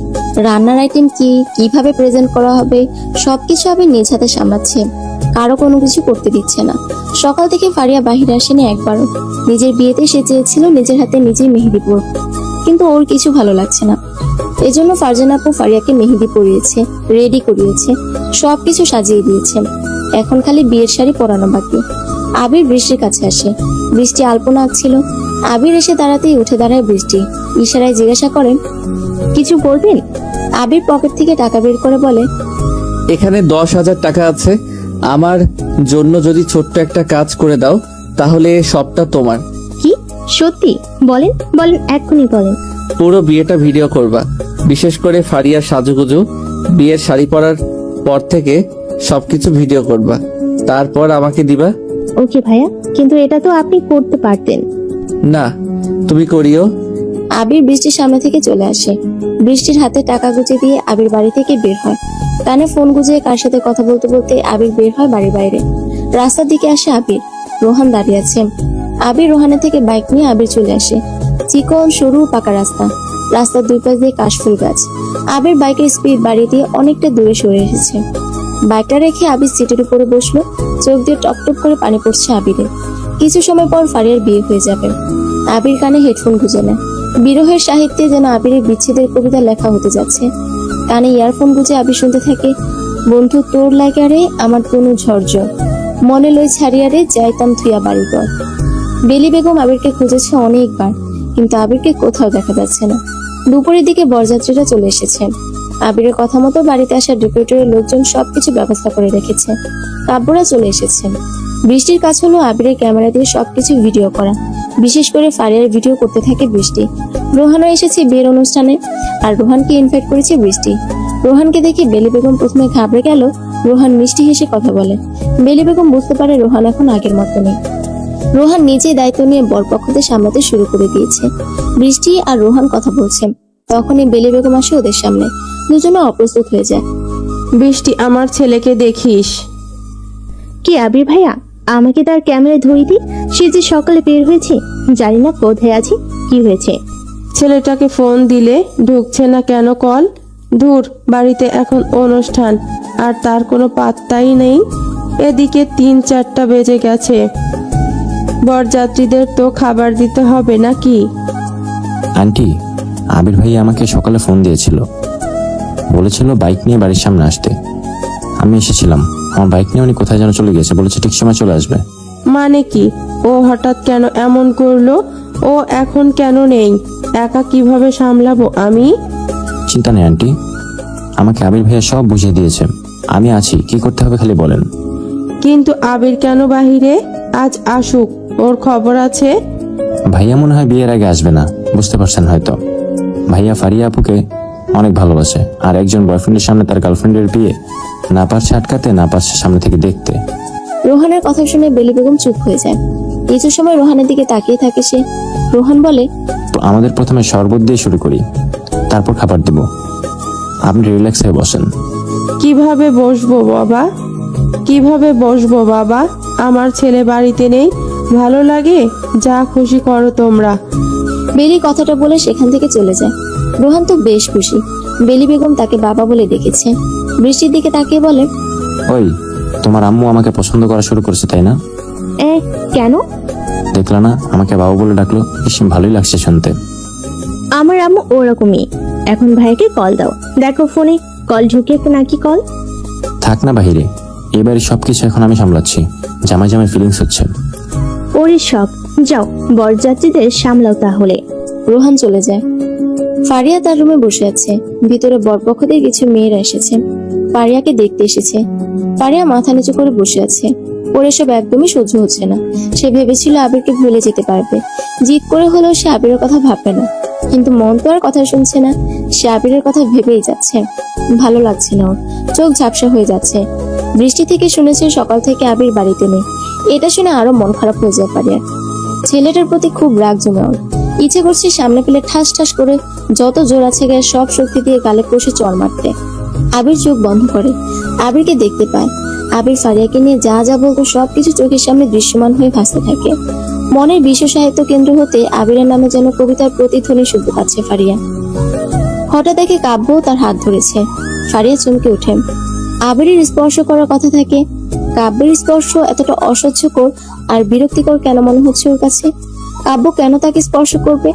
রান্নার আইটেম কি, কিভাবে প্রেজেন্ট করা হবে, সবকিছু আবির নিজ হাতে সামলাচ্ছে। কারো কোনো কিছু করতে দিচ্ছে না। সকাল থেকে ফারিয়া বাহিরে আসেনি একবারও। নিজের বিয়েতে সে চেয়েছিল নিজের হাতে নিজেই মেহেদি পরবে, কিন্তু ওর কিছু ভালো লাগছে না। এজন্য ফারজান আপু ফারিয়াকে মেহেদি পরিয়েছে, রেডি করিয়েছে, সবকিছু সাজিয়ে দিয়েছে। এখন খালি বিয়ের শাড়ি পরানো বাকি। আবির বৃষ্টির কাছে আসে। বৃষ্টি আলপনা আঁকছিল। আবির এসে দাঁড়াতেই উঠে দাঁড়ায় বৃষ্টি। ইশারায় জিজ্ঞাসা করেন, কিছু বলবেন? আবির পকেট থেকে টাকা বের করে বলে, এখানে 10,000 টাকা আছে। আমার জন্য যদি ছোট্ট একটা কাজ করে দাও তাহলে সবটা তোমার। কি সত্যি? বলেন বলেন, এক্ষুনি বলেন। পুরো বিয়েটা ভিডিও করবা, বিশেষ করে ফারিয়ার সাজুগুজু, বিয়ের শাড়ি পরার পর থেকে সবকিছু ভিডিও করবা, তারপর আমাকে দিবা। ওকে ভাইয়া, কিন্তু এটা তো আপনি করতে পারতেন। না, তুমি করিও। আবির বৃষ্টির সামনে থেকে চলে আসে। বৃষ্টির হাতে টাকা গুঁজে দিয়ে আবির বাড়ি থেকে বের হয়। কানে ফোন গুঁজে কার সাথে কথা বলতে বলতে আবির বের হয় বাড়ির বাইরে। রাস্তার দিকে আসে আবির। রোহান দাঁড়িয়ে আছে। আবির রোহানের থেকে বাইক নিয়ে আবির চলে আসে। চিকন সরু পাকা রাস্তা, রাস্তার দুই পাশ দিয়ে কাশফুল গাছ। আবির বাইকের স্পিড বাড়িয়ে দিয়ে অনেকটা দূরে সরে এসেছে। বাইকটা রেখে আবির সিটের উপরে বসলো। চোখ দিয়ে টপ টপ করে পানি পড়ছে আবিরের। কিছু সময় পর ফারিয়ার বিয়ে হয়ে যাবে। আবির কানে হেডফোন গুঁজে নেয়। বিরহের সাহিত্যে যেন আবিরের বিচ্ছেদের কবিতা লেখা হতে যাচ্ছে। কানে ইয়ারফোন গুঁজে আবির শুনতে থাকে, বন্ধু তোর লাগারে আমার তনু ঝরঝর, মনে লই ছাড়িয়ারে যাইতাম থুইয়া বাড়িঘর। বেলি বেগম আবিরকে খুঁজেছে অনেকবার, কিন্তু আবিরকে কোথাও দেখা যাচ্ছে না। দুপুরের দিকে বরযাত্রীরা চলে এসেছে। আবিরের কথা মতো বাড়িতে আসা ডেকোরেটরের লোকজন সবকিছু ব্যবস্থা করে রেখেছে। কাব্যরা চলে এসেছে। বৃষ্টির কাজ হলো আবিরের ক্যামেরা দিয়ে সবকিছু ভিডিও করা। বিশেষ করে ফারিয়ার ভিডিও করতে থাকে বৃষ্টি। রোহানও এসেছে বিয়ের অনুষ্ঠানে, আর রোহানকে ইনভাইট করেছে বৃষ্টি। রোহানকে দেখে বেলি বেগম প্রথমে ঘাবড়ে গেল। রোহান মিষ্টি হেসে কথা বলে। বেলি বেগম বুঝতে পারে রোহান এখন আগের মতো নেই। রোহান নিজেই দায়িত্ব নিয়ে বরপক্ষদের সামলাতে শুরু করে দিয়েছে। বৃষ্টি আর রোহান কথা বলছে, তখনই বেলি বেগম আসে ওদের সামনে। দুজনে অপ্রস্তুত হয়ে যায়। বৃষ্টি, আমার ছেলেকে দেখিস। কি আবির ভাইয়া, আমাকে তার ক্যামেরায় ধরিয়ে দি। সে যে সকালে বের হয়েছে, জানি না কোথায় আছে, কি হয়েছে। ছেলেটাকে ফোন দিলে ঢুকছে না কেন কল? ধুর, বাড়িতে এখন অনুষ্ঠান আর তার কোনো পাত্তাই নেই। এদিকে 3-4টা বেজে গেছে। বরযাত্রীদের তো খাবার দিতে হবে নাকি? আন্টি, আবির ভাই আমাকে সকালে ফোন দিয়েছিল, বলেছিল বাইক নিয়ে বাড়ির সামনে আসতে। আমি এসেছিলাম। আমার বাইক নিয়ে উনি কোথায় যেন চলে গেছে, বলেছে ঠিক সময় চলে আসবে। মানে কি? ও হঠাৎ কেন এমন করলো? ও এখন কেন নেই? একা কিভাবে সামলাবো আমি? চিন্তা নেই আন্টি, আমাকে আবির ভাইয়া সব বুঝিয়ে দিয়েছে। আমি আছি, কি করতে হবে খালি বলেন। কিন্তু আবির কেন বাহিরে? আজ আসুক, ওর খবর আছে। ভাইয়া মনে হয় বিয়ের আগে আসবে না, বুঝতে পারছেন হয়তো। ভাইয়া ফারিয়া আপুকে অনেক ভালোবাসে, আর একজন বয়ফ্রেন্ডের সামনে তার গার্লফ্রেন্ডের বিয়ে না পারছে আটকাতে, না পারছে সামনে থেকে দেখতে। রোহানের কথা শুনে বেলি বেগম চুপ হয়ে যায়। কিছু সময় রোহানের দিকে তাকিয়ে থাকে সে। রোহান বলে, আমাদের প্রথমে শরবত দিয়ে শুরু করি, তারপর খাবার দেব। আপনি রিল্যাক্স হয়ে বসেন। কিভাবে বসবো বাবা? কিভাবে বসবো বাবা? আমার ছেলে বাড়িতে নেই। ভালো লাগে, যা খুশি করো তোমরা। বেলি কথাটা বলে সেখান থেকে চলে যায়। রোহান তো বেশ খুশি। বেলি বেগম তাকে বাবা বলে ডেকেছে। বৃষ্টির দিকে তাকিয়ে বলে, ওই, তোমার আম্মু আমাকে পছন্দ করা শুরু করেছে তাই না? কেন? দেখলা না, আমাকে বাবা বলে ডাকলো। বেশ ভালোই লাগছে শুনতে। আমার আম্মু ওরকমই। এখন ভাইকে কল দাও, দেখো ফোনে কল ঢুকে নাকি কল। থাক না বাহিরে, এবারে সবকিছু এখন আমি সামলাচ্ছি। জামাই জামাই ফিলিংস হচ্ছে। ওরে সব, যাও বরযাত্রীদের সামলাও তাহলে। রোহান চলে যায়। ফারিয়া তার রুমে বসে আছে। ভিতরে বরপক্ষদের কিছু মেয়েরা এসেছে, ফারিয়াকে দেখতে এসেছে। ফারিয়া মাথা নিচু করে বসে আছে। ওর এসব একদমই সহ্য হচ্ছে না। সে ভেবেছিল আবিরকে ভুলে যেতে পারবে, জিদ করে হলেও সে আবিরের কথা ভাববে না। কিন্তু মন তো আর কথা শুনছে না। সে আবিরের কথা ভেবেই যাচ্ছে। ভালো লাগছে না ওর, চোখ ঝাপসা হয়ে যাচ্ছে। বৃষ্টি থেকে শুনেছে সকাল থেকে আবির বাড়িতে নেই। এটা শুনে আরো মন খারাপ হয়ে যায় ফারিয়ার। ছেলেটার প্রতি খুব রাগ জমে ওর। ইচ্ছে করছে সামনে পেলে ঠাস ঠাস করে যত জোর আছে গায়ে সব শক্তি দিয়ে গালে কষে চড় মারতে। আবির চোখ বন্ধ করে। আবিরকে দেখতে পায়। আবির ফারিয়াকে নিয়ে যা যা বলতো সবকিছু চোখের সামনে দৃশ্যমান হয়ে ভাসতে থাকে। মনের বিশ্ব সাহিত্য কেন্দ্র হতে আবিরের নামে যেন কবিতার প্রতিধ্বনি শুনতে পাচ্ছে ফারিয়া। হঠাৎ দেখে কাব্য তার হাত ধরেছে। ফারিয়া চমকে ওঠে। আবিরের স্পর্শ করার কথা থাকে। কাব্যের স্পর্শ এতটা অসহ্যকর আর বিরক্তিকর কেন মনে হচ্ছে ওর কাছে? কাব্য কেন তাকে স্পর্শ করবে?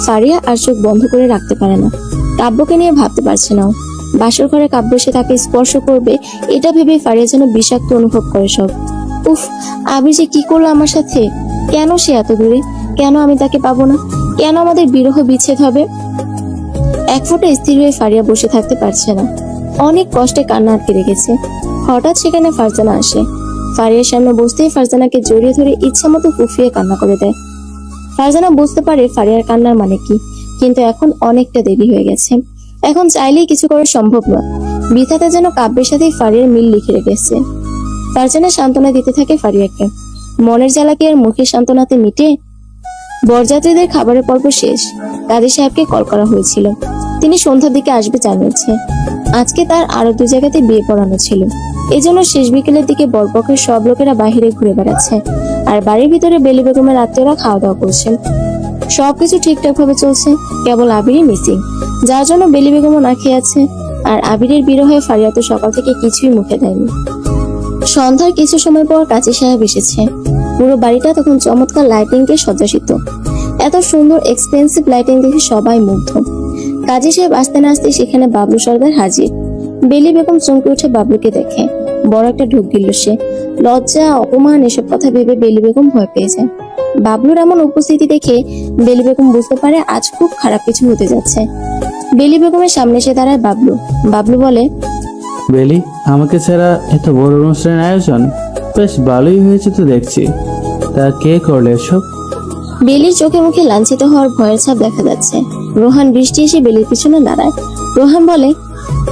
ফারিয়া আর চোখ বন্ধ করে রাখতে পারে না। কাব্যকে নিয়ে ভাবতে পারছে না। বাসর ঘরে কাব্য সে তাকে স্পর্শ করবে, এটা ভেবে ফারিয়া যেন বিষাক্ত অনুভব করে সব। উফ, আবির যে কি করলো আমার সাথে? কেন সে এত দূরে? কেন আমি তাকে পাবো না? কেন আমাদের বিরহ বিচ্ছেদ হবে? এক ফোঁটা স্থির হয়ে ফারিয়া বসে থাকতে পারছে না। অনেক কষ্টে কান্না আটকে রেখেছে। হঠাৎ সেখানে ফারজানা আসে। ফারিয়ার সামনে বসতেই ফারজানাকে জড়িয়ে ধরে ইচ্ছা মতো ফুফিয়ে কান্না করে দেয়। ফারজানা বুঝতে পারে ফারিয়ার কান্নার মানে কি, কিন্তু এখন অনেকটা দেরি হয়ে গেছে। এখন চাইলেই কিছু করা সম্ভব নয়। বিধাতা যেন কাব্যের সাথে ফারিয়ার মিল লিখে রেখেছে। ফারজানা সান্ত্বনা দিতে থাকে ফারিয়াকে। মনের জ্বালা কি আর মুখের সান্ত্বনাতে মিটে? বরযাত্রীদের খাবারের পর্ব শেষ। কাজী সাহেবকে কল করা হয়েছিল, তিনি সন্ধ্যার দিকে আসবে জানিয়েছে। আজকে তার আরো 2 জায়গাতে বিয়ে পড়ানো ছিল, এজন্য শেষ বিকেলের দিকে বরপক্ষের সব লোকেরা বাইরে ঘুরে বেড়াচ্ছে, আর বাড়ির ভিতরে বেলি বেগমের আত্মীয়রা খাওয়া দাওয়া করছেন। সবকিছু ঠিকঠাক ভাবে চলছে, কেবল আবিরই মিসিং, যার জন্য বেলি বেগমও না খেয়ে আছে। আর আবিরের বিরহে ফারিয়া তো সকাল থেকে কিছুই মুখে দেয়নি। সন্ধ্যার কিছু সময় পর কাজী সাহেব এসেছে। পুরো বাড়িটা তখন চমৎকার লাইটিং দিয়ে সজ্জাসিত। এত সুন্দর এক্সপেন্সিভ লাইটিং দেখে সবাই মুগ্ধ। কাজী সাহেব আসতে না আসতে সেখানে বাবলু সর্দার হাজির। বেলি বেগম চমকে উঠে বাবলুকে দেখে বড় একটা ঢোক গিলল সে। লজ্জা, অপমান এসব কথা ভেবে বেলি বেগম ভয় পেয়ে যায়। বাবলুর এমন উপস্থিতি দেখে বেলি বেগম বুঝতে পারে আজ খুব খারাপ কিছু হতে যাচ্ছে। বেলি বেগমের সামনে এসে দাঁড়ায় বাবলু। বাবলু বলে, বেলি, আমাকে ছাড়া এত বড় অনুষ্ঠানের আয়োজন বেশ ভালোই হয়েছে তো দেখছি। তা কে করলে এসব? বেলির চোখে মুখে লাঞ্ছিত হওয়ার ভয়ের ছাপ দেখা যাচ্ছে। রোহান বৃষ্টি এসে বেলির পিছনে দাঁড়ায়। রোহান বলে,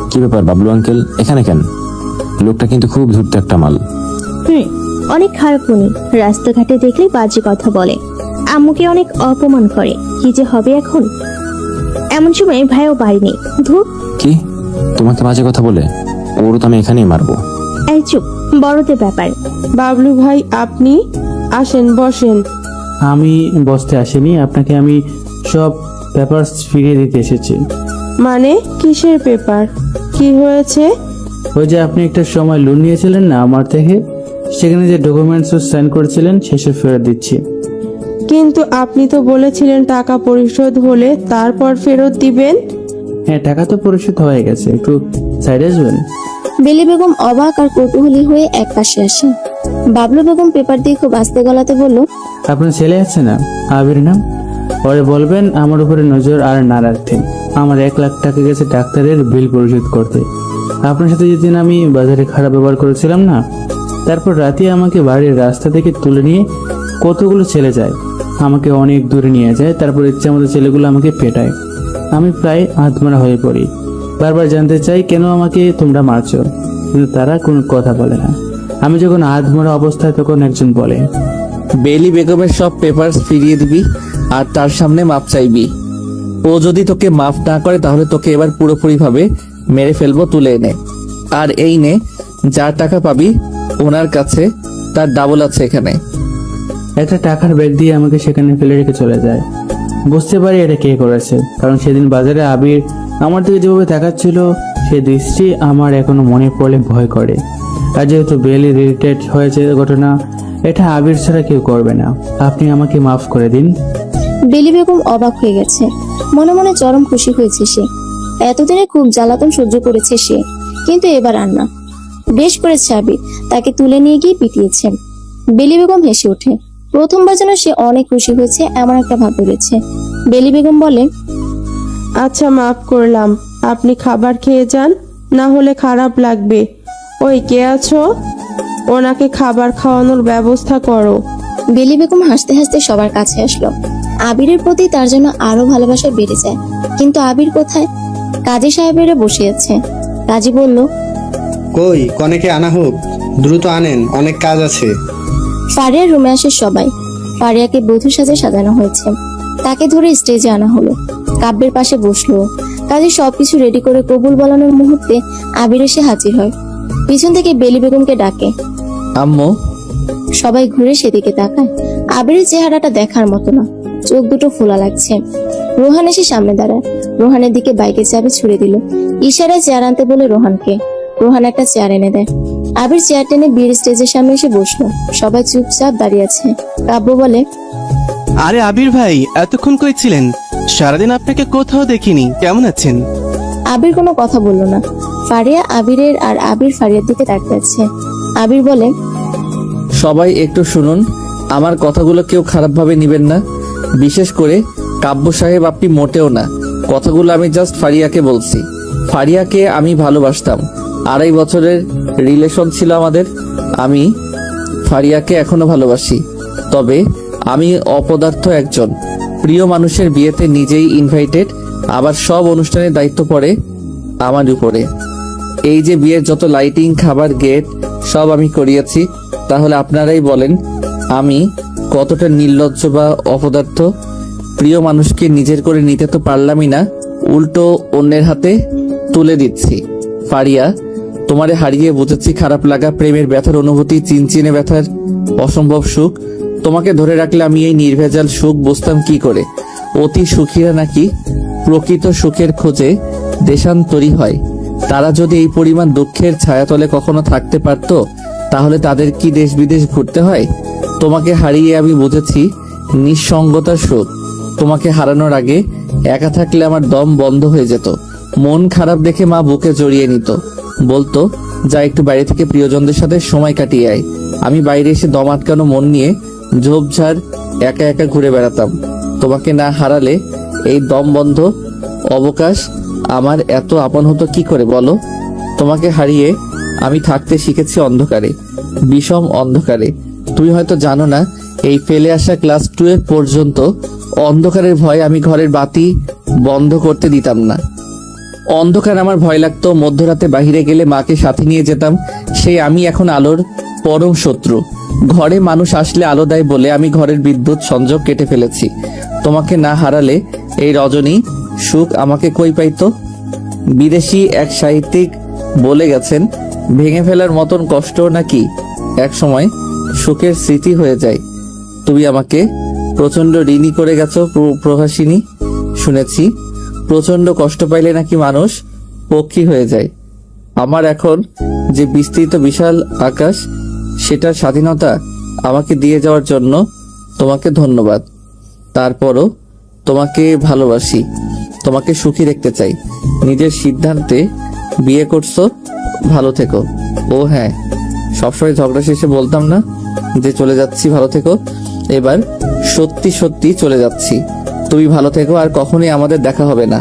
কি ব্যাপার বাবলু আঙ্কেল, এখানে কেন? লোকটা কিন্তু খুব ধূর্ত একটা মাল। অনেক খারাপ উনি, রাস্তাঘাটে দেখলে বাজে কথা বলে, আম্মুকে অনেক অপমান করে। কি যে হবে এখন, এমন সময় ভাইও বাড়ি নেই। ধুর, কি তোমাকে বাজে কথা বলে? ওর তো আমি এখানেই মারবো। এই চুপ, বড়দের ব্যাপার। বাবলু ভাই, আপনি আসেন, বসেন। আমি বসতে আসিনি, আপনাকে আমি সব পেপারস ফিরিয়ে দিতে এসেছি। মানে কিসের পেপার? কি হয়েছে? ওই যে আপনি একটা সময় লোন নিয়েছিলেন না আমার থেকে, সেখানে যে ডকুমেন্টস সাইন করেছিলেন সেসব ফেরত দিচ্ছি। কিন্তু আপনি তো বলেছিলেন টাকা পরিশোধ হলে তারপর ফেরত দিবেন। হ্যাঁ, টাকা তো পরিশোধ হয়ে গেছে, একটু সাইড আসবেন। বেলি বেগম অবাক আর কৌতূহলী হয়ে এক পাশে আসে। বাবলু বেগম পেপার দিয়ে খুব আস্তে গলাতে বলল, আপনার ছেলে আছে না, আবির নাম, পরে বলবেন আমার উপরে নজর আর না রাখতে। আমার 1 লাখ টাকা গেছে ডাক্তারের বিল পরিশোধ করতে। আপনার সাথে যেদিন আমি বাজারে খারাপ ব্যবহার করেছিলাম না, তারপর রাতে আমাকে বাড়ির রাস্তা থেকে তুলে নিয়ে কতগুলো ছেলে যায়, আমাকে অনেক দূরে নিয়ে যায়, তারপর ইচ্ছে মতো ছেলেগুলো আমাকে পেটায়। আমি প্রায় আত্মরা হয়ে পড়ি, বারবার জানতে চাই কেন আমাকে তোমরা মারছো, কিন্তু তারা কোনো কথা বলে না। আমি যখন আত্মরা অবস্থায় তখন একজন বলে, বেলি বেগমের সব পেপারস ফিরিয়ে দিবি আর তার সামনে মাপ চাইবি। ও যদি তোকে মাফ না করে তাহলে তোকে এবার পুরোপুরি ভাবে মেরে ফেলবো, তুলে এনে। আর এই নে, যার টাকা পাবি ওনার কাছে তার ডাবল আছে এখানে। একটা টাকার ব্যাগ দিয়ে আমাকে সেখানে ফেলে রেখে চলে যায়। বুঝতে পারি এটা কে করেছে, কারণ সেদিন বাজারে আবির আমার দিকে যেভাবে তাকাচ্ছিল সেই দৃষ্টি আমার এখনো মনে পড়লে ভয় করে। আর যেহেতু বেলি রিলেটেড হয়েছে ঘটনা, এটা আবির ছাড়া কেউ করবে না। আপনি আমাকে মাফ করে দিন। বেলি বেগম অবাক হয়ে গেছে, মনে মনে চরম খুশি হয়েছে সে। এতদিনে খুব জ্বালাতন সহ্য করেছে সে, কিন্তু এবার আর না। বেশ করেছে আবির, তাকে তুলে নিয়ে গিয়ে পিটিয়েছে। বেলি বেগম হেসে ওঠে। প্রথমবার যেন সে অনেক খুশি হয়েছে এমন একটা ভাব বেড়েছে। বেলি বেগম বলে, আচ্ছা, মাফ করলাম, আপনি খাবার খেয়ে যান, না হলে খারাপ লাগবে। ওই কে আছো, ওনাকে খাবার খাওয়ানোর ব্যবস্থা করো। বেলি বেগম হাসতে হাসতে সবার কাছে আসলো। আবিরের প্রতি তার জন্য আরো ভালোবাসা বেড়ে যায়। কিন্তু আবির কোথায়? কাজী সাহেবেরা বসে আছে। কাজী বলল, কই কনেকে আনা হোক, দ্রুত আনেন, অনেক কাজ আছে। ফারিয়ার রুমে আসে সবাই। ফারিয়াকে বধূ সাজে সাজানো হয়েছে, তাকে ধরে স্টেজে আনা হলো। কাব্যের পাশে বসলো। কাজী সবকিছু রেডি করে কবুল বলানোর মুহূর্তে আবির এসে হাজির হয়। পিছন থেকে বেলি বেগমকে ডাকে, আম্মু। সবাই ঘুরে সেদিকে তাকায়। আবিরের চেহারাটা দেখার মতো না, চোখ দুটো ফোলা লাগছে। রোহান এসে সামনে দাঁড়ায়। রোহানের দিকে বাইকের চাবি ছুড়ে দিল। ইশারায় চেয়ার আনতে বলে রোহানকে। রোহান একটা চেয়ার এনে দেয়। আবির চেয়ার টেনে বিয়ের স্টেজের সামনে এসে বসলো। সবাই চুপচাপ দাঁড়িয়ে আছে। কাব্য বলে, আরে আবির ভাই, এতক্ষণ কই ছিলেন? সারাদিন আপনাকে কোথাও দেখিনি, কেমন আছেন? আবির কোনো কথা বললো না। ফারিয়া আবিরের আর আবির ফারিয়ার দিকে তাকিয়ে আছে। আবির বলে, সবাই একটু শুনুন, আমার কথাগুলো কেউ খারাপভাবে নিবেন না, বিশেষ করে কাব্য সাহেব, আপনি মোটেও না। কথাগুলো আমি জাস্ট ফারিয়াকে বলছি। ফারিয়াকে আমি ভালোবাসতাম, 2.5 বছরের রিলেশন ছিল আমাদের। আমি ফারিয়াকে এখনো ভালোবাসি, তবে আমি অপদার্থ একজন। প্রিয় মানুষের বিয়েতে নিজেই ইনভাইটেড, আবার সব অনুষ্ঠানের দায়িত্ব পড়ে আমার উপরে। এই যে বিয়ের যত লাইটিং, খাবার, গেট সব আমি করিয়েছি। তাহলে আপনারাই বলেন আমি কতটা নির্লজ্জ বা অপদার্থ। প্রিয় মানুষকে নিজের করে নিতে তো পারলামই না, উল্টো অন্যের হাতে তুলে দিচ্ছি। ফারিয়া, তোমারে হারিয়ে বুঝেছি খারাপ লাগা, প্রেমের ব্যথার অনুভূতি, চিনচিনে ব্যথার অসম্ভব সুখ। তোমাকে ধরে রাখলে আমি এই নির্ভেজাল সুখ বুঝতাম কি করে। অতি সুখীরা নাকি প্রকৃত সুখের খোঁজে দেশান্তরী হয়। তারা যদি এই পরিমাণ দুঃখের ছায়াতলে কখনো থাকতে পারতো, তাহলে তাদের কি দেশ বিদেশ ঘুরতে হয়। তোমাকে হারিয়ে আমি বুঝেছি নিঃসঙ্গতার সুখ। তোমাকে হারানোর আগে একা থাকলে আমার দম বন্ধ হয়ে যেত। মন খারাপ দেখে মা বুকে জড়িয়ে নিত, বলতো যা একটু বাইরে থেকে প্রিয়জনদের সাথে সময় কাটিয়ে আয়। আমি বাইরে এসে দম আটকানো মন নিয়ে ঝোপঝাড় একা একা ঘুরে বেড়াতাম। তোমাকে না হারালে এই দম বন্ধ অবকাশ আমার এত আপন হতো কি করে বলো। তোমাকে হারিয়ে আমি থাকতে শিখেছি অন্ধকারে, বিষম অন্ধকারে। তুমি হয়তো জানো না, এই ফেলে আসা ক্লাস 12 পর্যন্ত অন্ধকারের ভয়ে আমি ঘরের বাতি বন্ধ করতে দিতাম না। অন্ধকার আমার ভয় লাগতো। মধ্যরাতে বাইরে গেলে মাকে সাথে নিয়ে যেতাম। সেই আমি এখন আলোর পরম শত্রু। ঘরে মানুষ আসলে আলো দেয় বলে আমি ঘরের বিদ্যুৎ সংযোগ কেটে ফেলেছি। তোমাকে না হারালে এই রজনী সুখ আমাকে কই পাইতো। বিদেশি এক সাহিত্যিক বলে গেছেন, ভেঙে ফেলার মতন কষ্ট নাকি এক সময় সুখের স্মৃতি হয়ে যায়। তুমি আমাকে প্রচন্ড ঋণী করে গেছো প্রভাসিনী। শুনেছি প্রচন্ড কষ্ট পাইলে নাকি মানুষ পক্ষী হয়ে যায়। আমার এখন যে বিস্তৃত বিশাল আকাশ, সেটার স্বাধীনতা আমাকে দিয়ে যাওয়ার জন্য তোমাকে ধন্যবাদ। তারপরও তোমাকে ভালোবাসি, তোমাকে সুখী দেখতে চাই। নিজের সিদ্ধান্তে বিয়ে করছো, ভালো থেকো। ও হ্যাঁ, সবসময় ঝগড়া শেষে বলতাম না যে চলে যাচ্ছি, ভালো থেকো। এবার সত্যি সত্যি চলে যাচ্ছি। তুমি ভালো থেকো, আর কখনোই আমাদের দেখা হবে না।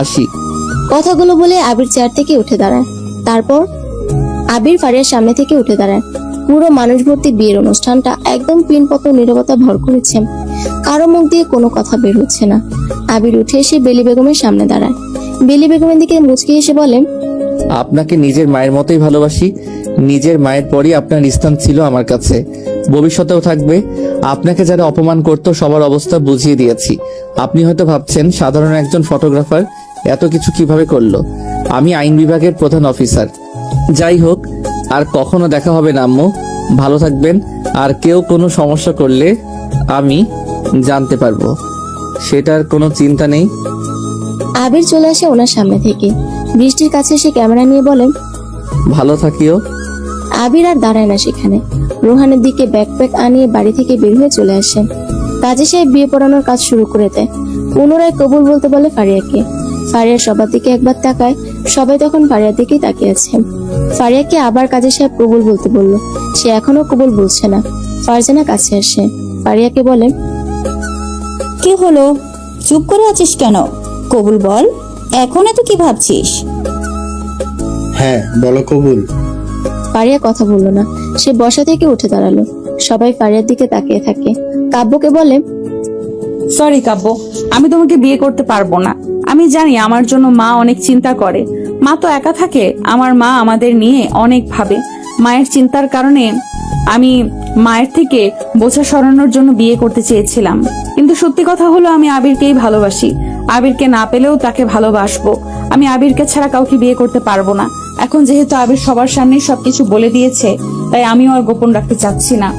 আসি। কথাগুলো বলে আবির চেয়ার থেকে উঠে দাঁড়ায়। তারপর আবির ফারিয়ার সামনে থেকে উঠে দাঁড়ায়। পুরো মানুষ ভর্তি বিয়ের অনুষ্ঠানটা একদম পিনপত নীরবতা ভর করেছে। কারো মুখ দিয়ে কোনো কথা বের হচ্ছে না। আবির উঠে এসে বেলি বেগমের সামনে দাঁড়ায়। বেলি বেগমের দিকে মুচকি এসে বলেন, আপনাকে নিজের মায়ের মতোই ভালোবাসি। নিজের মায়ের পরই আপনার স্থান ছিল আমার কাছে, ভবিষ্যতেও থাকবে। আপনাকে যারা অপমান করতো সবার অবস্থা বুঝিয়ে দিয়েছি। আপনি হয়তো ভাবছেন সাধারণ একজন ফটোগ্রাফার এত কিছু কিভাবে করলো। আমি আইন বিভাগের প্রধান অফিসার। যাই হোক, আর কখনো দেখা হবে না আম্মু। ভালো থাকবেন। আর কেউ কোনো সমস্যা করলে আমি জানতে পারবো, সেটার কোনো চিন্তা নেই। আবির চলে আসে ওনার সামনে থেকে। বৃষ্টির কাছে এসে ক্যামেরা নিয়ে বলেন, ভালো থাকিও। আবির আর দাঁড়ায় না সেখানে। রোহানের দিকে ব্যাকপ্যাক আনিয়ে বাড়ি থেকে বের হয়ে চলে আসে। কাজী সাহেব বিয়ে পড়ানোর কাজ শুরু করে দেয়। পুনরায় কবুল বলতে বলে ফারিয়াকে। ফারিয়া সবার দিকে একবার তাকায়। সবাই তখন ফারিয়ার দিকেই তাকিয়ে আছে। ফারিয়াকে আবার কাজী সাহেব কবুল বলতে বলল। সে এখনো কবুল বলছে না। ফারজানা কাছে আসে। ফারিয়াকে বলে, কি হলো, চুপ করে আছিস কেন? কবুল বল, এখন এত কি ভাবছিস? হ্যাঁ বলো কবুল। ফারিয়া কথা বললো না। সে বসা থেকে উঠে দাঁড়ালো। সবাই ফারিয়ার দিকে তাকিয়ে থাকে। কাব্যকে বলে, সরি কাব্য, আমি তোমাকে বিয়ে করতে পারবো না। আমি জানি আমার জন্য মা অনেক চিন্তা করে। মা তো একা থাকে। আমার মা আমাদের নিয়ে অনেক ভাবে। মায়ের চিন্তার কারণে আমি মায়ের থেকে বোঝা সরানোর জন্য বিয়ে করতে চেয়েছিলাম। কিন্তু সত্যি কথা হলো, আমি আবিরকেই ভালোবাসি। আবিরকে না পেলেও তাকে ভালোবাসবো। আমি আবিরকে ছাড়া কাউকে বিয়ে করতে পারবো না। এখন যেহেতু আবির সবার সামনেই সবকিছু বলে দিয়েছে, তাই আমিও আর গোপন রাখতে চাচ্ছি না।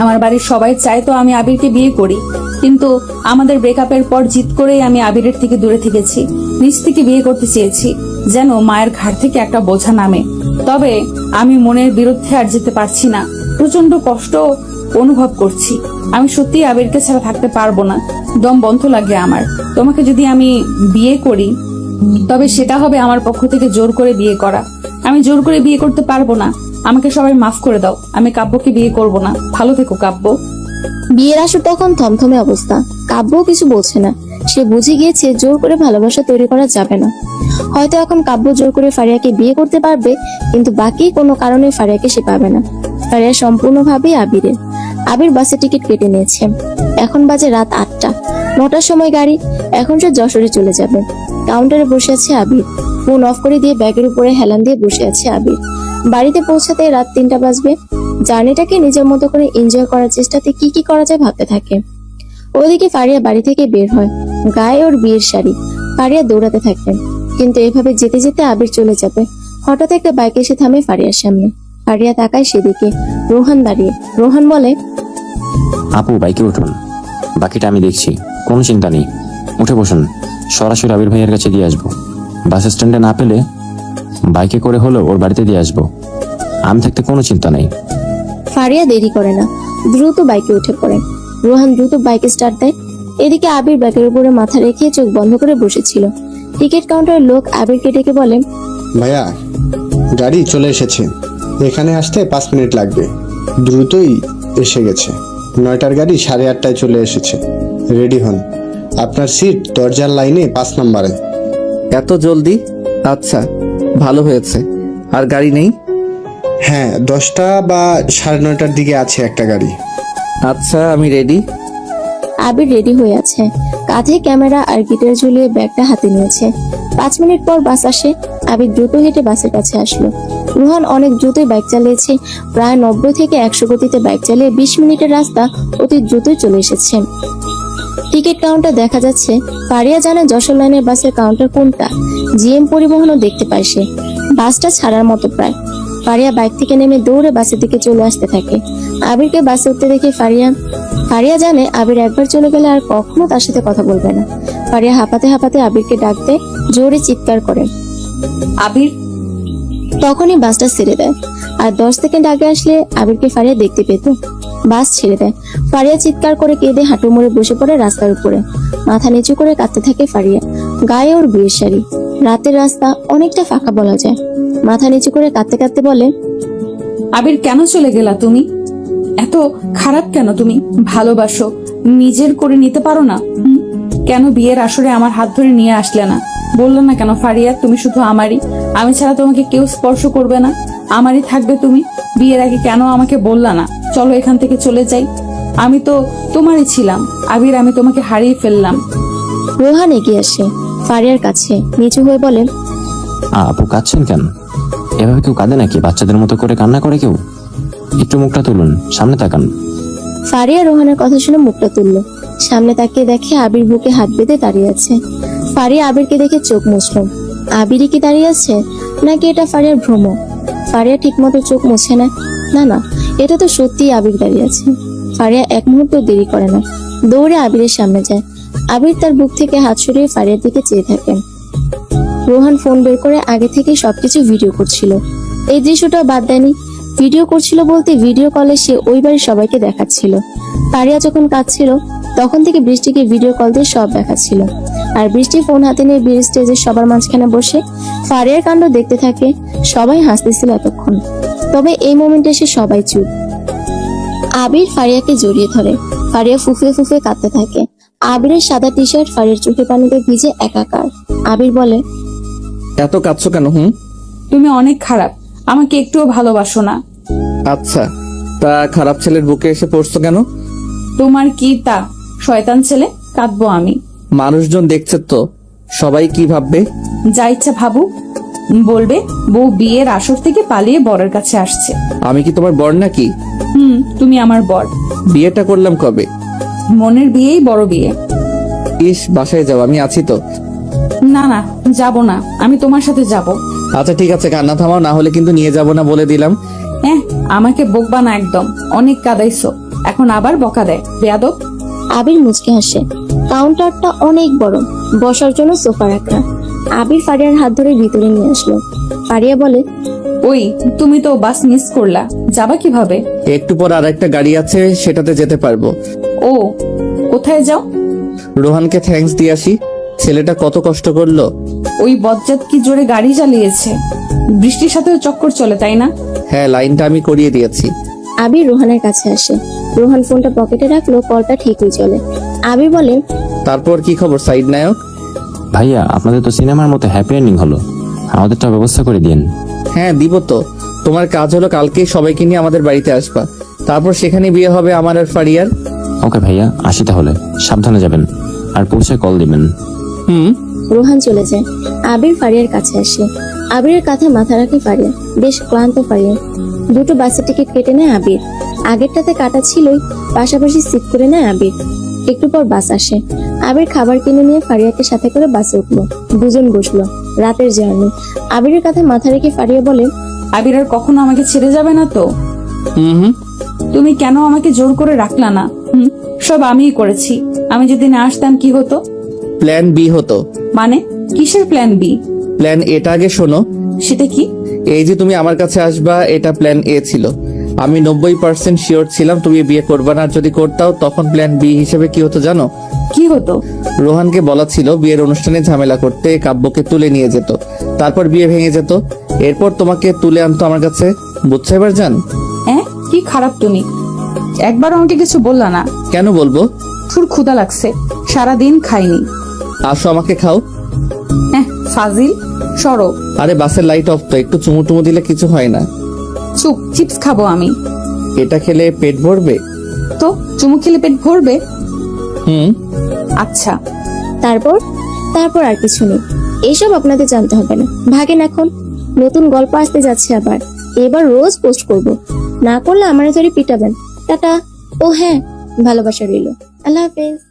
আমার বাড়ির সবাই চায় তো আমি আবিরকে বিয়ে করি, কিন্তু আমাদের ব্রেকআপের পর জিদ করেই আমি আবিরের থেকে দূরে থেকেছি। নিজ থেকে বিয়ে করতে চেয়েছি, যেন মায়ের ঘাড় থেকে একটা বোঝা নামে। তবে আমি মনের বিরুদ্ধে আর যেতে পারছি না। প্রচন্ড কষ্ট অনুভব করছি। আমি সত্যি আবিরকে ছাড়া থাকতে পারবো না। দম বন্ধ লাগে আমার। তোমাকে যদি আমি বিয়ে করি, তবে সেটা হবে আমার পক্ষ থেকে জোর করে বিয়ে করা। আমি জোর করে বিয়ে করতে পারবো না। আমাকে সবাই মাফ করে দাও। আমি কাব্যকে বিয়ে করব না। ভালো থেকো কাব্য। বিয়ের আসর তখন থমথমে অবস্থা। কাব্যও কিছু বলছে না। সে বুঝে গিয়েছে জোর করে ভালোবাসা তৈরি করা যাবে না। হয়তো এখন কাব্য জোর করে ফারিয়াকে বিয়ে করতে পারবে, কিন্তু বাকি কোনো কারণে ফারিয়াকে সে পাবে না। ফারিয়া সম্পূর্ণভাবে আবিরের। আবির বাসে টিকিট কেটে নিয়েছে। এখন বাজে রাত 8টা। 9টার সময় গাড়ি। এখন সে যশোরে চলে যাবে। কাউন্টারে বসে আছে আবির। ফোন অফ করে দিয়ে ব্যাগের উপরে হেলান দিয়ে বসে আছে আবির। বাড়িতে পৌঁছাতে রাত 3টা বাজবে। জার্নিটাকে নিজের মতো করে এনজয় করার চেষ্টাতে কি কি করা যায় ভাবতে থাকে। ওদিকে ফারিয়া বাড়ি থেকে বের হয়, গায়ে ওর বিয়ের শাড়ি। ফারিয়া দৌড়াতে থাকে, কিন্তু এভাবে যেতে যেতে আবির চলে যাবে। হঠাৎ একটা বাইক এসে থামে ফারিয়ার সামনে। ফারিয়া তাকায় সেদিকে, রোহান দাঁড়িয়ে। রোহান বলে, আপু বাইকে উঠুন, বাকিটা আমি দেখছি, কোনো চিন্তা নেই। উঠে বসুন, সরাসরি আবির ভাইয়ের কাছে দিয়ে আসবো। বাস স্ট্যান্ডে না পেলে বাইকে করে হলেও ওর বাড়িতে দিয়ে আসবো। আমি থাকতে কোনো চিন্তা নেই। ফারিয়া দেরি করে না, দ্রুত বাইকে উঠে পড়ে। রোহান দ্রুত বাইকে স্টার্ট দেয়। এদিকে আবির ব্যাগের উপরে মাথা রেখে চোখ বন্ধ করে বসেছিল। টিকিট কাউন্টারের লোক আবিরকে ডেকে বলে, ভাইয়া, গাড়ি চলে এসেছে, এখানে আসতে 5 মিনিট লাগবে। দ্রুতই এসে গেছে। 9টার গাড়ি 8:30টায় চলে এসেছে। রেডি হন, আপনার সিট দরজার লাইনে 5 নম্বরে। এত জলদি? আচ্ছা, ভালো হয়েছে। আর গাড়ি নেই? হ্যাঁ, 10টা বা 9:30টার দিকে আছে একটা গাড়ি। আচ্ছা, আমি রেডি। আবির রেডি হয়ে আছে, কাঁধে ক্যামেরা আর গিটার ঝুলিয়ে ব্যাগটা হাতে নিয়েছে। 5 মিনিট পর বাস আসে। আবির দ্রুত হেঁটে বাসের কাছে আসলো। রোহান অনেক দ্রুতই বাইক চালিয়েছে, প্রায় 90 থেকে 100 গতিতে বাইক চালিয়ে 20 মিনিটের রাস্তা অতি দ্রুতই চলে এসেছে। টিকিট কাউন্টার দেখা যাচ্ছে। ফারিয়া জানে যশোর লাইনের বাসের কাউন্টার কোনটা। জিএম পরিবহনও দেখতে পায় সে। বাসটা ছাড়ার মতো প্রায়। ফারিয়া বাইক থেকে নেমে দৌড়ে বাসের দিকে চলে আসতে থাকে। আবিরকে বাসে উঠতে দেখে ফারিয়া জানে আবির একবার চলে গেলে আর কখনো তার সাথে কথা বলবে না। ফারিয়া হাঁপাতে হাঁপাতে আবিরকে ডাক দেয়, জোরে চিৎকার করে। আবির, তখনই বাসটা ছেড়ে দেয়। আর 10 সেকেন্ড আগে আসলে আবিরকে ফারিয়া দেখতে পেত। বাস ছেড়ে দেয়। ফারিয়া চিৎকার করে কেঁদে হাঁটু মুড়ে বসে পড়ে রাস্তার উপরে। মাথা নিচু করে কাঁদতে থাকে ফারিয়া। গায়ে ওর বিয়ের শাড়ি। রাতের রাস্তা অনেকটা ফাঁকা বলা যায়। মাথা নিচু করে কাঁদতে কাঁদতে বলে, আবির কেন চলে গেলা তুমি? এত খারাপ কেন তুমি? ভালোবাসো, নিজের করে নিতে পারো না? কেন বিয়ের আসরে আমার হাত ধরে নিয়ে আসলে না? বললো না কেন ফারিয়া, তুমি শুধু আমারই, আমি ছাড়া তোমাকে কেউ স্পর্শ করবে না, আমারই থাকবে তুমি? বিয়ের আগে কেন আমাকে বললা না চলো এখান থেকে চলে যাই? আমি তো তোমারই ছিলাম আবির, আমি তোমাকে হারিয়ে ফেললাম। রোহান এগিয়ে আসে ফারিয়ার কাছে, নিচু হয়ে বলে, আপু কাঁদছেন কেন? এভাবে কেউ কাঁদে নাকি? বাচ্চাদের মতো করে কান্না করে কেউ? একটু মুখটা তুলুন, সামনে তাকান। ফারিয়া রোহানের কথা শুনে মুখটা তুললো। সামনে তাকিয়ে দেখে আবির বুকে হাত বেঁধে দাঁড়িয়ে আছে। ফারিয়া আবিরকে দেখে চোখ মুছল। আবিরই কি দাঁড়িয়ে আছে, নাকি এটা ফারিয়ার ভ্রম? ফারিয়া ঠিক মতো চোখ মুছে না। না না, এটা তো সত্যিই আবির দাঁড়িয়ে আছে। ফারিয়া এক মুহূর্ত দেরি করে না, দৌড়ে আবিরের সামনে যায়। আবির তার বুক থেকে হাত সরিয়ে ফারিয়ার দিকে চেয়ে থাকেন। রোহান ফোন বের করে আগে থেকে সবকিছু ভিডিও করছিল। এই দৃশ্যটা বাদ দেয়নি। ভিডিও করছিল বলতে ভিডিও কলে সে ওই বাড়ির সবাইকে দেখাচ্ছিল। ফারিয়া যখন কাঁদছিল তখন থেকে বৃষ্টিকে ভিডিও কল দিয়ে সব দেখাচ্ছিল। আর বৃষ্টি ফোন হাতে নিয়ে বিয়ের স্টেজে সবার মাঝখানে বসে ফারিয়ার কাণ্ড দেখতে থাকে। সবাই হাসতেছিল এতক্ষণ, তবে এই মোমেন্টে এসে সবাই চুপ। আবির ফারিয়াকে জড়িয়ে ধরে। ফারিয়া ফুফিয়ে ফুফিয়ে কাঁদতে থাকে। আবিরের সাদা টি শার্ট ফারিয়ার চোখে পানিতে ভিজে একাকার। আবির বলে, এত কাঁদছো কেন? তুমি অনেক খারাপ, আমাকে একটুও ভালোবাসো না। আচ্ছা, তা খারাপ ছেলের বুকে এসে পড়ছো কেন? তোমার কি তা শয়তান ছেলে, কাঁদবো আমি? মানুষজন দেখছে তো, সবাই কি ভাববে? যা ইচ্ছা ভাবুক, বলবে বউ বিয়ের আসর থেকে পালিয়ে বরের কাছে আসছে। আমি কি তোমার বর নাকি? তুমি আমার বর। বিয়েটা করলাম কবে? মনের বিয়েই বড় বিয়ে। ইস, বাসায় যাও, আমি আছি তো। না না, যাব না, আমি তোমার সাথে যাব। আচ্ছা ঠিক আছে, কান্না থামাও, না হলে কিন্তু নিয়ে যাব না বলে দিলাম। আমাকে বকবা না একদম, অনেক কাঁদাইছো, এখন আবার বকা দেয়, বেয়াদব। আবির মুচকে হাসে। কাউন্টারটা অনেক বড়, বসার জন্য সোফা রাখা। আবির ফারিয়ার হাত ধরে ভিতরে নিয়ে আসলো। ফারিয়া বলে, ওই তুমি তো বাস মিস করলা, যাবা কিভাবে? একটু পর আর একটা গাড়ি আছে, সেটাতে যেতে পারবো। ও, কোথায় যাও? রোহানকে থ্যাঙ্কস দিয়ে আসি, ছেলেটা কত কষ্ট করলো। ওই বজ্জাত কি জোরে গাড়ি চালিয়েছে। বৃষ্টির সাথেও চক্কর চলে, তাই না? হ্যাঁ, লাইনটা আমি করিয়ে দিয়েছি। আবির রোহানের কাছে আসে। রোহান ফোনটা পকেটে রাখলো, কলটা ঠিকই চলে। আবির বলে, তারপর কি খবর সাইড নায়ক? ভাইয়া, আপনাদের তো সিনেমার মতো হ্যাপি এন্ডিং হলো, আমাদেরটা ব্যবস্থা করে দিন। হ্যাঁ দিব তো। তোমার কাজ হলো কালকে সবাইকে নিয়ে আমাদের বাড়িতে আসবা, তারপর সেখানে বিয়ে হবে আমার আর ফারিয়ার। ওকে ভাইয়া, আসি তাহলে, সাবধানে যাবেন, আর পৌঁছে কল দিবেন। রোহান চলে যায়। আবির ফারিয়ার কাছে আসে। আবিরের কাঁধে মাথা রাখে ফারিয়া। বেশ ক্লান্ত ফারিয়া। দুটো বাসের টিকিট কেটে নেয় আবির। আগেরটাতে কাটা ছিলই, পাশাপাশি সিট করে নেয় আবির। একটু পর বাস আসে। আবির খাবার কিনে নিয়ে ফারিয়াকে সাথে করে বাসে উঠলো। দুজন বসলো। রাতের জার্নি। আবিরের কাঁধে মাথা রেখে ফারিয়া বলে, আবির আর কখনো আমাকে ছেড়ে যাবে না তো? হুম। তুমি কেন আমাকে জোর করে রাখলা না? সব আমিই করেছি। আমি যদি না আসতাম কি হতো? প্ল্যান বি হতো। মানে কিসের প্ল্যান বি? প্ল্যান এটা আগে শোনো। সেটা কি? এই যে তুমি আমার কাছে আসবা, এটা প্ল্যান এ ছিল। আমি 90% শিওর ছিলাম তুমি বিয়ে করবে না। আর যদি করতাও, তখন প্ল্যান বি হিসেবে কি হতো জানো? কি হতো? রোহানকে বলা ছিল বিয়ের অনুষ্ঠানে ঝামেলা করতে, কাব্যকে তুলে নিয়ে যেত, তারপর বিয়ে ভেঙে যেত, এরপর তোমাকে তুলে আনতো আমার কাছে। বুঝছো এবার জান? হ্যাঁ, কি খারাপ তুমি! একবার আমাকে কিছু বললা না। কেন বলবো? ফুর ক্ষুধা লাগছে, সারাদিন খাইনি। আসো আমাকে খাও। হ্যাঁ, ফাজিল, সরো। আরে বাসের লাইট অফ তো, একটু চুমু টুমু দিলে কিছু হয় না। চুপ, চিপস খাবো আমি। এটা খেলে পেট ভরবে? তো চুমু খেলে পেট ভরবে? হুম। আচ্ছা। তারপর তারপর আর কিছু নেই। এইসব আপনাদের জানতে হবে না। ভাগেন এখন। নতুন গল্প আসতে যাচ্ছে আবার। এবার রোজ পোস্ট করব। না করলে আমার ধরে পিটাবেন। টাটা। ও হ্যাঁ, ভালোবাসা রইল। আল্লাহ হাফেজ।